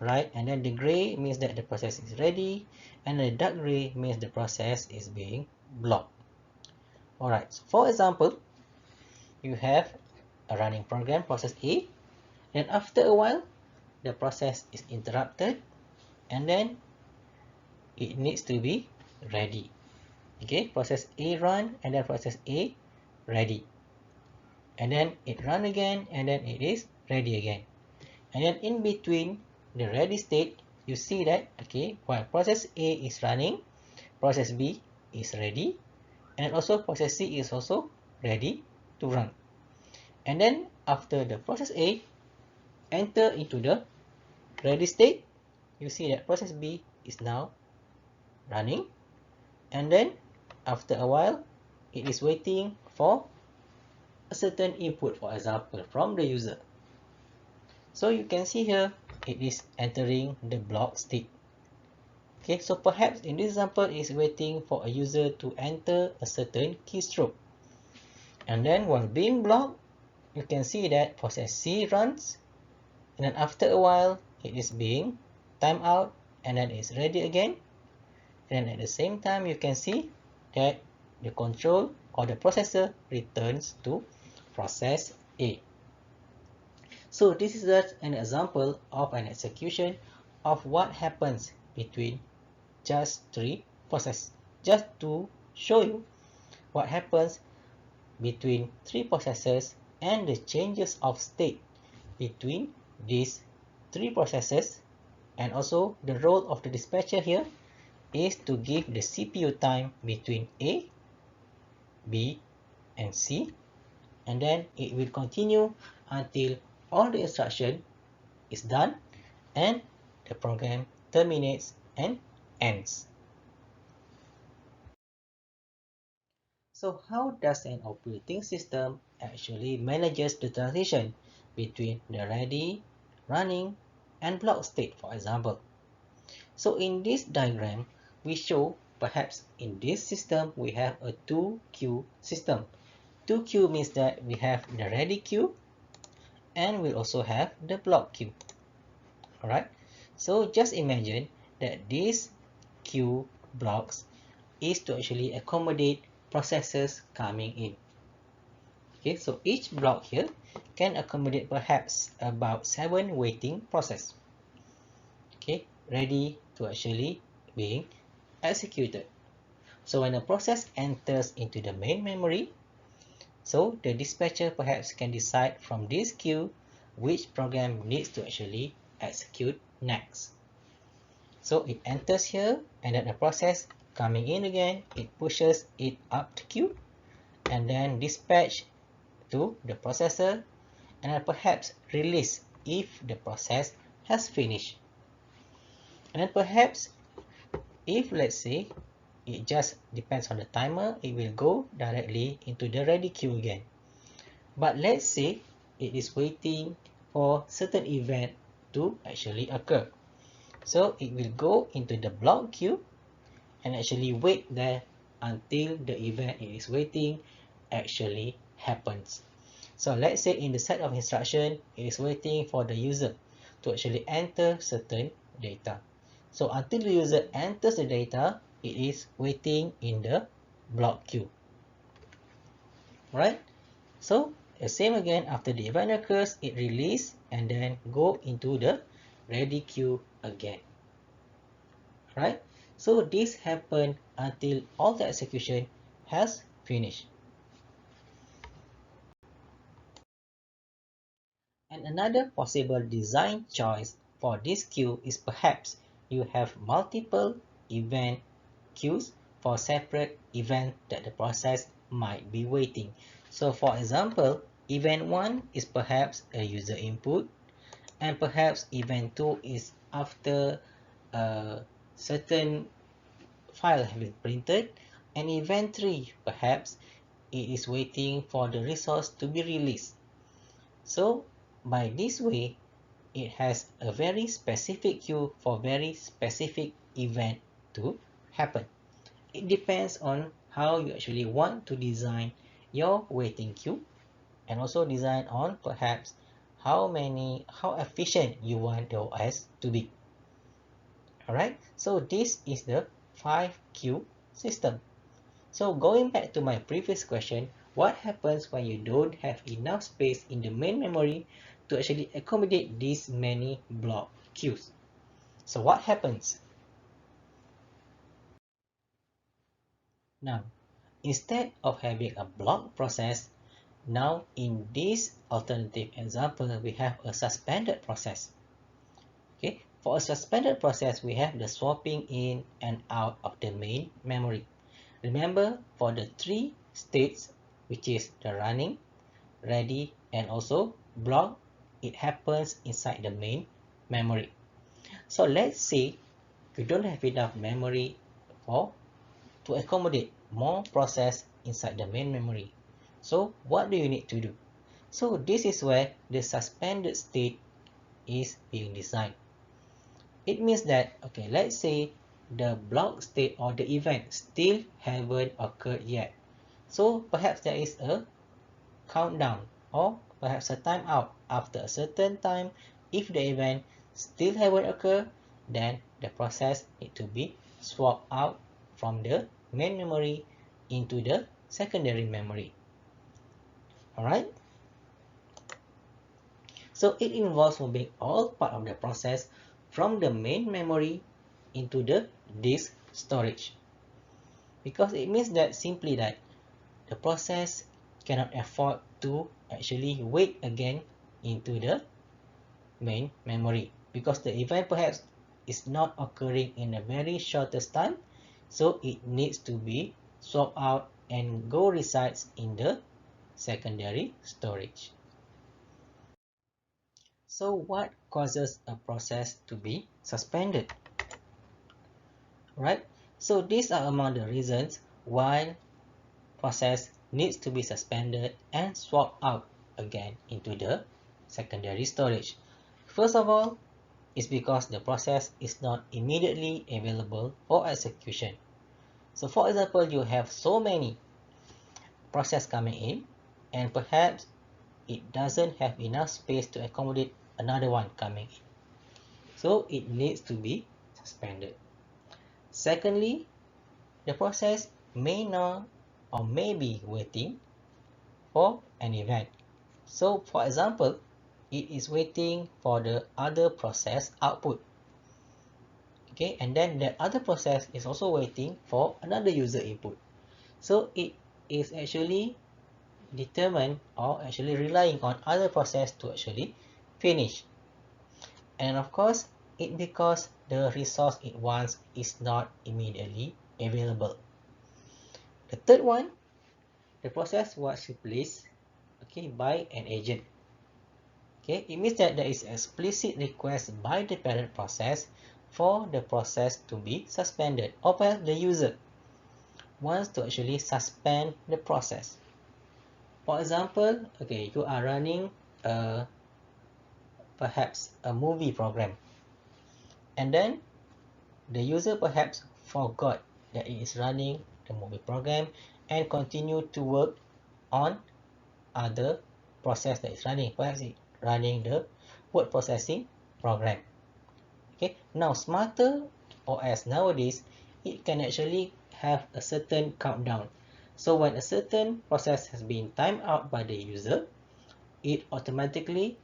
right? And then the gray means that the process is ready, and the dark gray means the process is being blocked. Alright, so for example, you have a running program, process A, and after a while, the process is interrupted, and then it needs to be ready. Okay, process A run, and then process A ready. And then it run again, and then it is ready again. And then in between the ready state, you see that, okay, while process A is running, process B is ready, and also process C is also ready to run. And then after the process A enter into the ready state, you see that process B is now running, and then after a while it is waiting for a certain input, for example from the user. So you can see here it is entering the block state. Okay, so perhaps in this example it is waiting for a user to enter a certain keystroke, and then while being blocked, you can see that process C runs, and then after a while it is being timed out, and then it's ready again. And at the same time, you can see that the control or the processor returns to process A. So this is just an example of an execution of what happens between just 3 processes. Just to show you what happens between 3 processes and the changes of state between these 3 processes, and also the role of the dispatcher here is to give the CPU time between A, B, and C, and then it will continue until all the instruction is done and the program terminates and ends. So how does an operating system actually manages the transition between the ready, running, and block state, for example. So in this diagram, we show perhaps in this system, we have a 2-queue system. 2-queue means that we have the ready queue and we also have the block queue. Alright, so just imagine that these queue blocks is to actually accommodate processes coming in. Okay, so each block here can accommodate perhaps about 7 waiting process. Okay, ready to actually being executed. So when a process enters into the main memory, so the dispatcher perhaps can decide from this queue which program needs to actually execute next. So it enters here, and then the process coming in again, it pushes it up the queue and then dispatch to the processor and then perhaps release if the process has finished. And then perhaps if, let's say, it just depends on the timer, it will go directly into the ready queue again. But let's say it is waiting for certain event to actually occur. So it will go into the block queue and actually wait there until the event it is waiting actually happens. So let's say in the set of instruction, it is waiting for the user to actually enter certain data. So until the user enters the data, it is waiting in the block queue. Right? So the same again, after the event occurs, it release and then go into the ready queue again. Right? So this happen until all the execution has finished. And another possible design choice for this queue is perhaps you have multiple event queues for separate event that the process might be waiting. So for example, event 1 is perhaps a user input, and perhaps event 2 is after a certain file has been printed, and event 3 perhaps it is waiting for the resource to be released. So by this way, it has a very specific queue for very specific event to happen. It depends on how you actually want to design your waiting queue, and also design on perhaps how efficient you want the OS to be. Alright, so this is the 5-queue system. So going back to my previous question, what happens when you don't have enough space in the main memory to actually accommodate these many block queues? So what happens? Now, instead of having a block process, now in this alternative example, we have a suspended process. Okay, for a suspended process, we have the swapping in and out of the main memory. Remember, for the 3 states, which is the running, ready, and also block, it happens inside the main memory. So let's say you don't have enough memory to accommodate more process inside the main memory. So what do you need to do? So this is where the suspended state is being designed. It means that, okay, let's say the block state or the event still haven't occurred yet. So perhaps there is a countdown or perhaps a timeout after a certain time. If the event still haven't occurred, then the process need to be swapped out from the main memory into the secondary memory. Alright? So it involves moving all part of the process from the main memory into the disk storage. Because it means that simply that the process cannot afford to actually wait again into the main memory, because the event perhaps is not occurring in a very shortest time, so it needs to be swapped out and go resides in the secondary storage. So what causes a process to be suspended? Right? So these are among the reasons why process needs to be suspended and swapped out again into the secondary storage. First of all, is because the process is not immediately available for execution. So for example, you have so many process coming in, and perhaps it doesn't have enough space to accommodate another one coming in. So it needs to be suspended. Secondly, the process may not or may be waiting for an event. So for example, it is waiting for the other process output. Okay, and then that other process is also waiting for another user input. So it is actually determined or actually relying on other process to actually finish. And of course, it because the resource it wants is not immediately available. The third one, the process was replaced, okay, by an agent. Okay, it means that there is explicit request by the parent process for the process to be suspended, or perhaps the user wants to actually suspend the process. For example, okay, you are running perhaps a movie program, and then the user perhaps forgot that it is running the movie program and continue to work on other process that is running, perhaps it running the word processing program. Okay, now smarter OS nowadays, it can actually have a certain countdown. So when a certain process has been timed out by the user, it automatically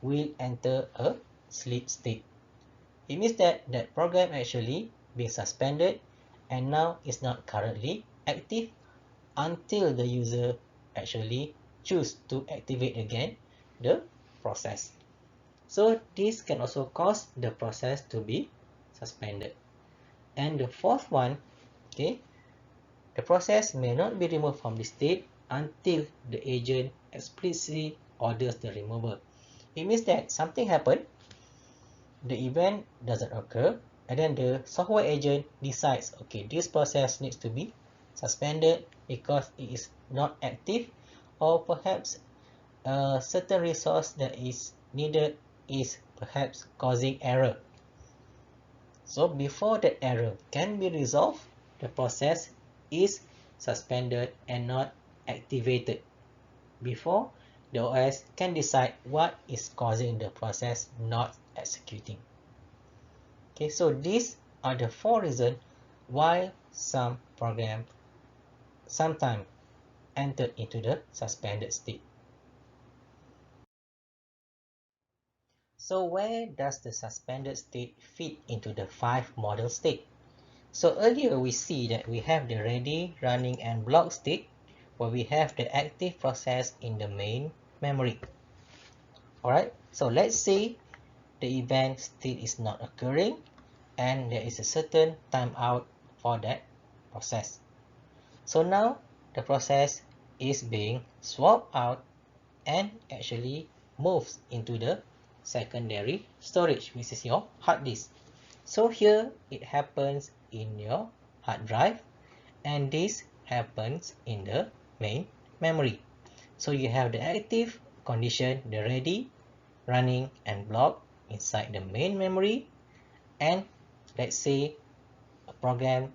will enter a sleep state. It means that that program actually being suspended and now is not currently active until the user actually choose to activate again the process. So this can also cause the process to be suspended. And the fourth one, okay, the process may not be removed from the state until the agent explicitly orders the removal. It means that something happened, the event doesn't occur, and then the software agent decides, okay, this process needs to be suspended because it is not active, or perhaps a certain resource that is needed is perhaps causing error. So before that error can be resolved, the process is suspended and not activated before the OS can decide what is causing the process not executing. Okay, so these are the four reasons why some program sometimes enter into the suspended state. So where does the suspended state fit into the 5 model state? So earlier we see that we have the ready, running and block state, where we have the active process in the main memory. Alright, so let's say the event still is not occurring and there is a certain timeout for that process. So now the process is being swapped out and actually moves into the secondary storage, which is your hard disk. So here it happens in your hard drive, and this happens in the main memory. So you have the active condition, the ready, running and block inside the main memory, and let's say a program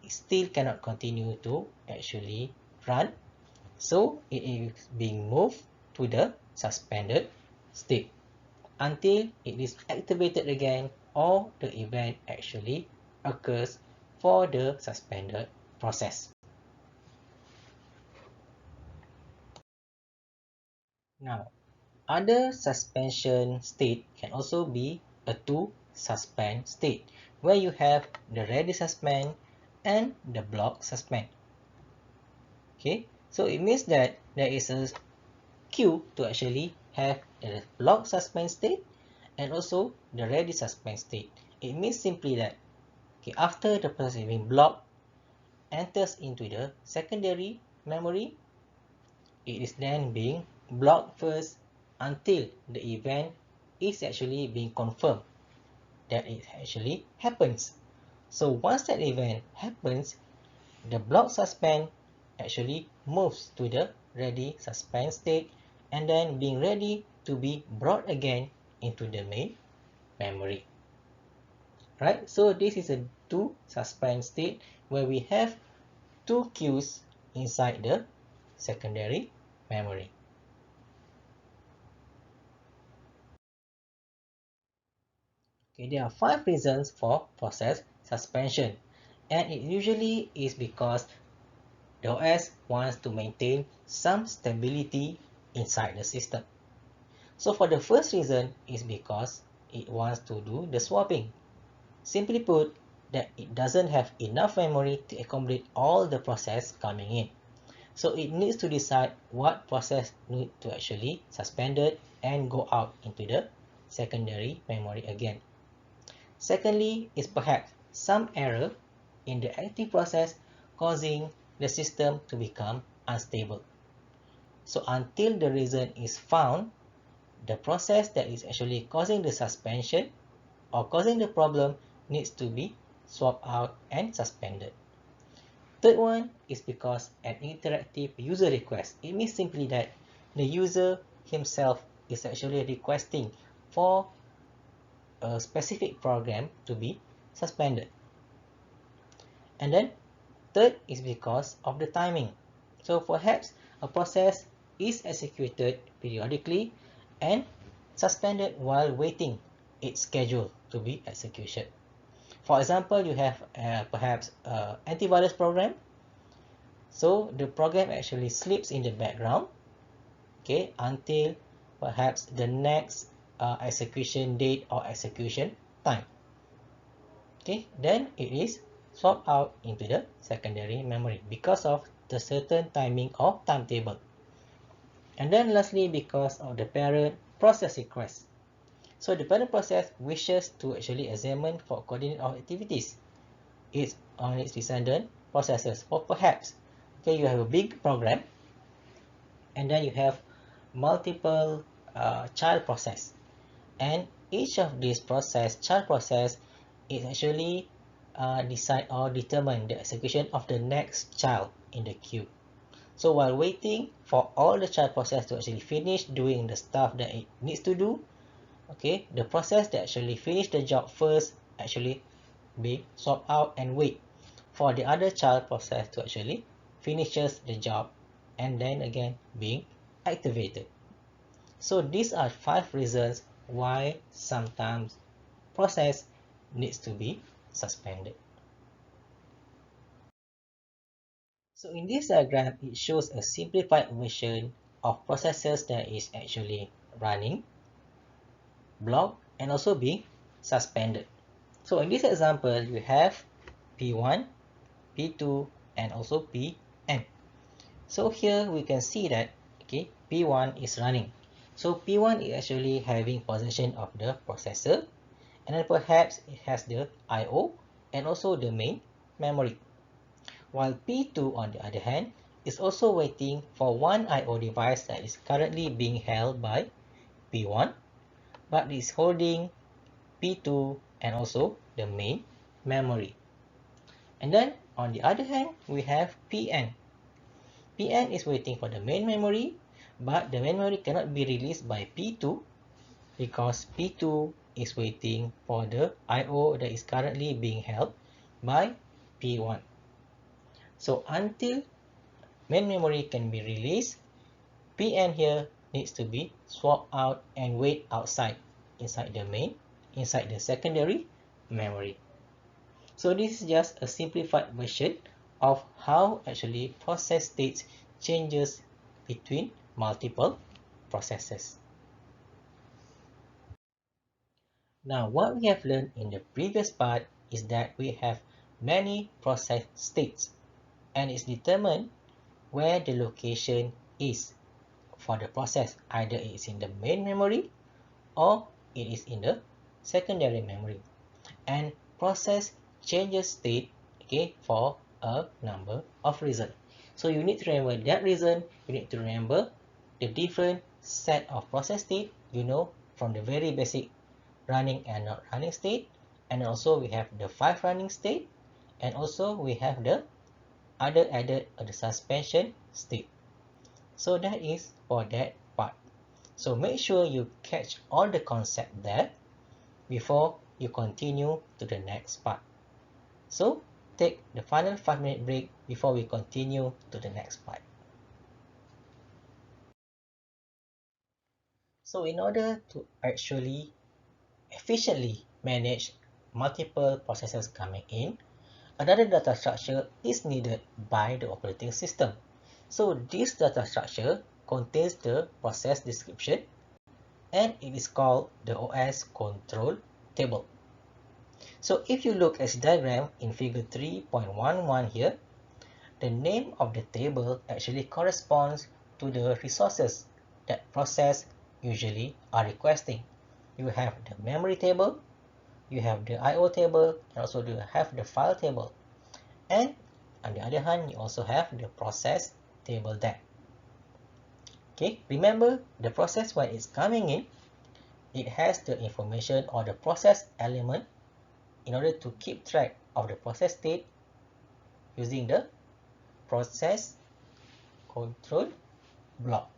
still cannot continue to actually run, so it is being moved to the suspended state until it is activated again or the event actually occurs for the suspended process. Now, other suspension state can also be a to suspend state, where you have the ready suspend and the block suspend. Okay, so it means that there is a queue to actually have the block suspend state and also the ready suspend state. It means simply that, okay, after the process is being blocked enters into the secondary memory, it is then being blocked first until the event is actually being confirmed that it actually happens. So once that event happens, the block suspend actually moves to the ready suspend state and then being ready to be brought again into the main memory. Right? So this is a two suspend state where we have two queues inside the secondary memory. Okay, there are 5 reasons for process suspension, and it usually is because the OS wants to maintain some stability inside the system. So for the first reason is because it wants to do the swapping. Simply put, that it doesn't have enough memory to accommodate all the process coming in. So it needs to decide what process need to actually suspended and go out into the secondary memory again. Secondly is perhaps some error in the active process causing the system to become unstable. So until the reason is found, the process that is actually causing the suspension or causing the problem needs to be swapped out and suspended. Third one is because an interactive user request. It means simply that the user himself is actually requesting for a specific program to be suspended. And then third is because of the timing. So perhaps a process is executed periodically and suspended while waiting its schedule to be executed. For example, you have perhaps an antivirus program. So the program actually sleeps in the background, okay, until perhaps the next execution date or execution time. Okay, then it is swapped out into the secondary memory because of the certain timing or timetable. And then lastly, because of the parent process request. So the parent process wishes to actually examine for coordinate of activities on its descendant processes. Or perhaps, okay, you have a big program and then you have multiple child process, and each of these child process is actually decide or determine the execution of the next child in the queue. So while waiting for all the child process to actually finish doing the stuff that it needs to do, okay, the process that actually finish the job first actually be swapped out and wait for the other child process to actually finishes the job and then again being activated. So these are 5 reasons why sometimes process needs to be suspended. So in this diagram, it shows a simplified version of processes that is actually running, blocked, and also being suspended. So in this example, you have P1, P2, and also Pn. So here we can see that, okay, P1 is running. So P1 is actually having possession of the processor, and then perhaps it has the I/O and also the main memory. While P2 on the other hand is also waiting for one I/O device that is currently being held by P1, but is holding P2 and also the main memory. And then on the other hand, we have Pn. Pn is waiting for the main memory, but the memory cannot be released by P2 because P2 is waiting for the I/O that is currently being held by P1. So until main memory can be released, Pn here needs to be swapped out and wait outside inside the secondary memory. So this is just a simplified version of how actually process states changes between multiple processes. Now what we have learned in the previous part is that we have many process states, and it's determined where the location is for the process. Either it is in the main memory or it is in the secondary memory. And process changes state, okay, for a number of reasons. So you need to remember that reason. You need to remember the different set of process state, from the very basic running and not running state. And also we have the 5 running state, and also we have the other added the suspension state. So that is for that part. So make sure you catch all the concept there. before you continue to the next part. So take the final 5-minute break before we continue to the next part. So in order to actually efficiently manage multiple processes coming in, another data structure is needed by the operating system. So this data structure contains the process description, and it is called the OS control table. So if you look at the diagram in figure 3.11 here, the name of the table actually corresponds to the resources that process usually are requesting. You have the memory table, you have the I/O table, and also you have the file table. And on the other hand, you also have the process table there. Okay, remember the process when it's coming in, it has the information or the process element in order to keep track of the process state using the process control block.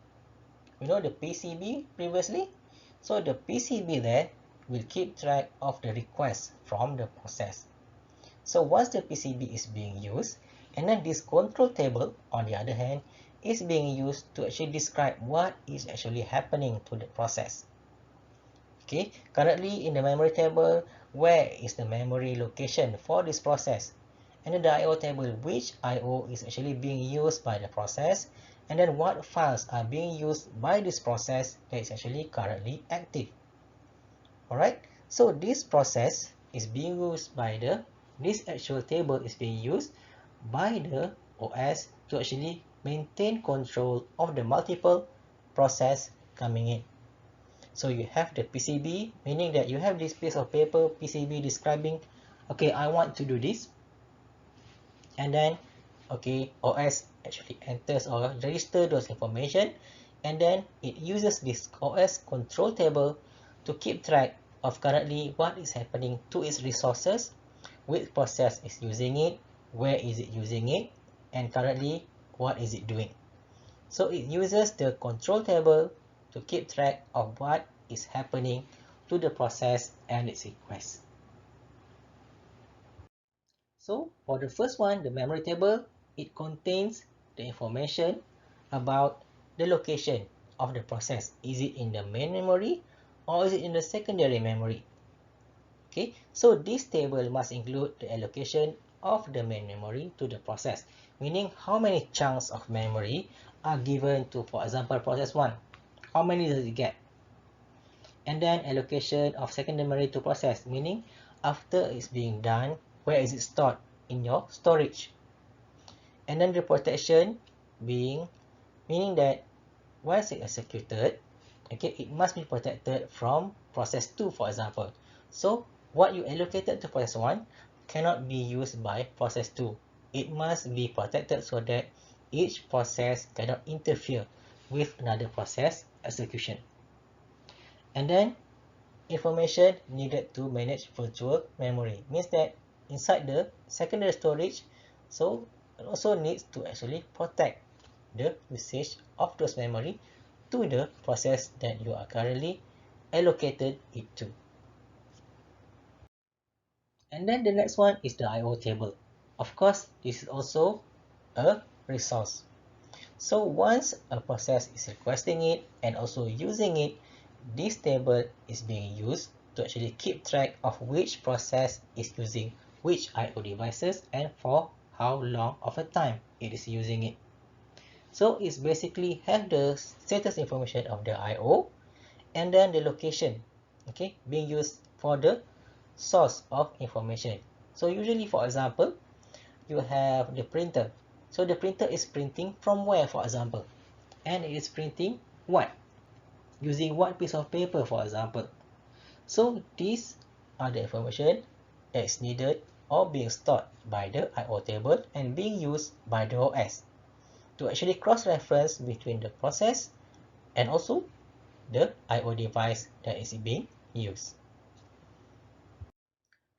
You know the PCB previously? So the PCB there will keep track of the request from the process. So once the PCB is being used, and then this control table, on the other hand, is being used to actually describe what is actually happening to the process. Okay, currently in the memory table, where is the memory location for this process? And in the I/O table, which I/O is actually being used by the process, and then what files are being used by this process that is actually currently active. Alright, so this process is being used by this actual table is being used by the OS to actually maintain control of the multiple process coming in. So you have the PCB, meaning that you have this piece of paper PCB describing, okay, I want to do this. And then, okay, OS actually enters or registers those information. And then it uses this OS control table to keep track of currently what is happening to its resources, which process is using it, where is it using it, and currently what is it doing. So it uses the control table to keep track of what is happening to the process and its request. So for the first one, the memory table, it contains the information about the location of the process. Is it in the main memory or is it in the secondary memory? Okay, so this table must include the allocation of the main memory to the process, meaning how many chunks of memory are given to, for example, process 1. How many does it get? And then allocation of secondary memory to process, meaning after it's being done, where is it stored in your storage? And then the protection being, meaning that once it executed, okay, it must be protected from process 2, for example. So what you allocated to process 1 cannot be used by process 2. It must be protected so that each process cannot interfere with another process execution. And then information needed to manage virtual memory means that inside the secondary storage, so it also needs to actually protect the usage of those memory to the process that you are currently allocated it to. And then the next one is the I/O table. Of course, this is also a resource. So once a process is requesting it and also using it, this table is being used to actually keep track of which process is using which I/O devices and for how long of a time it is using it. So it's basically have the status information of the I/O and then the location, okay, being used for the source of information. So usually, for example, you have the printer. So the printer is printing from where, for example? And it is printing what? Using what piece of paper, for example? So these are the information that is needed or being stored by the I/O table and being used by the OS to actually cross-reference between the process and also the I/O device that is being used.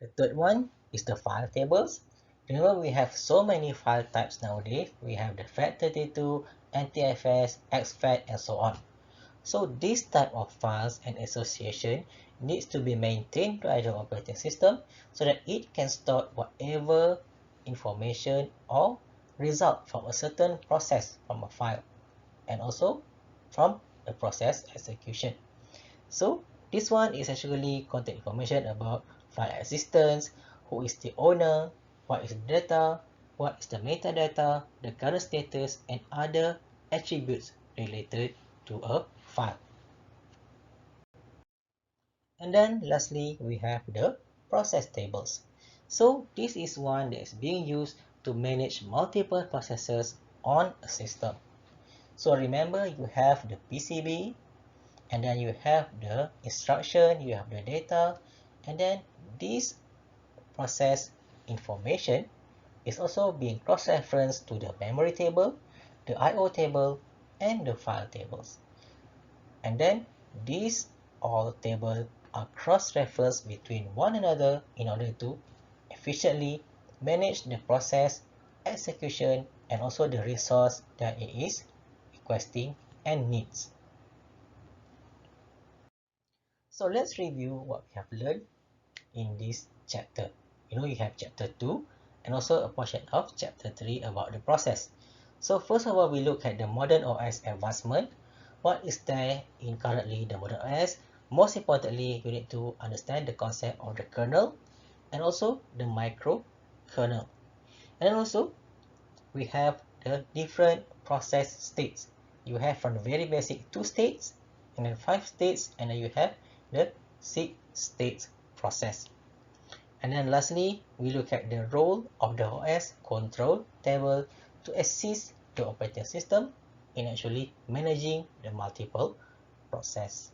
The third one is the file tables. Remember, we have so many file types nowadays. We have the FAT32, NTFS, exFAT, and so on. So this type of files and association needs to be maintained by the operating system so that it can store whatever information or result from a certain process from a file and also from the process execution. So this one is actually contain information about file existence, who is the owner, what is the data, what is the metadata, the current status, and other attributes related to a file. And then lastly, we have the process tables. So this is one that is being used to manage multiple processes on a system. So remember, you have the PCB, and then you have the instruction, you have the data, and then this process information is also being cross-referenced to the memory table, the I/O table, and the file tables. And then these all tables are cross-referenced between one another in order to efficiently manage the process, execution, and also the resource that it is requesting and needs. So let's review what we have learned in this chapter. You have chapter 2 and also a portion of chapter 3 about the process. So first of all, we look at the modern OS advancement. What is there in currently the modern OS? Most importantly, you need to understand the concept of the kernel and also the microkernel. And then also, we have the different process states. You have from the very basic 2 states, and then 5 states, and then you have the 6 states process. And then lastly, we look at the role of the OS control table to assist the operating system in actually managing the multiple process.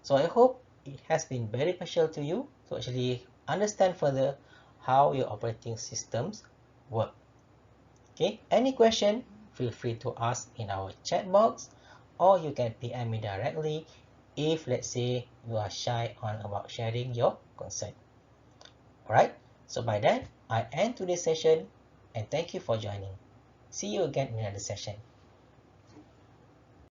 So I hope it has been very beneficial to you to actually understand further how your operating systems work. Okay, any question, feel free to ask in our chat box, or you can PM me directly if, let's say, you are shy on about sharing your concern. Alright, so by that, I end today's session and thank you for joining. See you again in another session.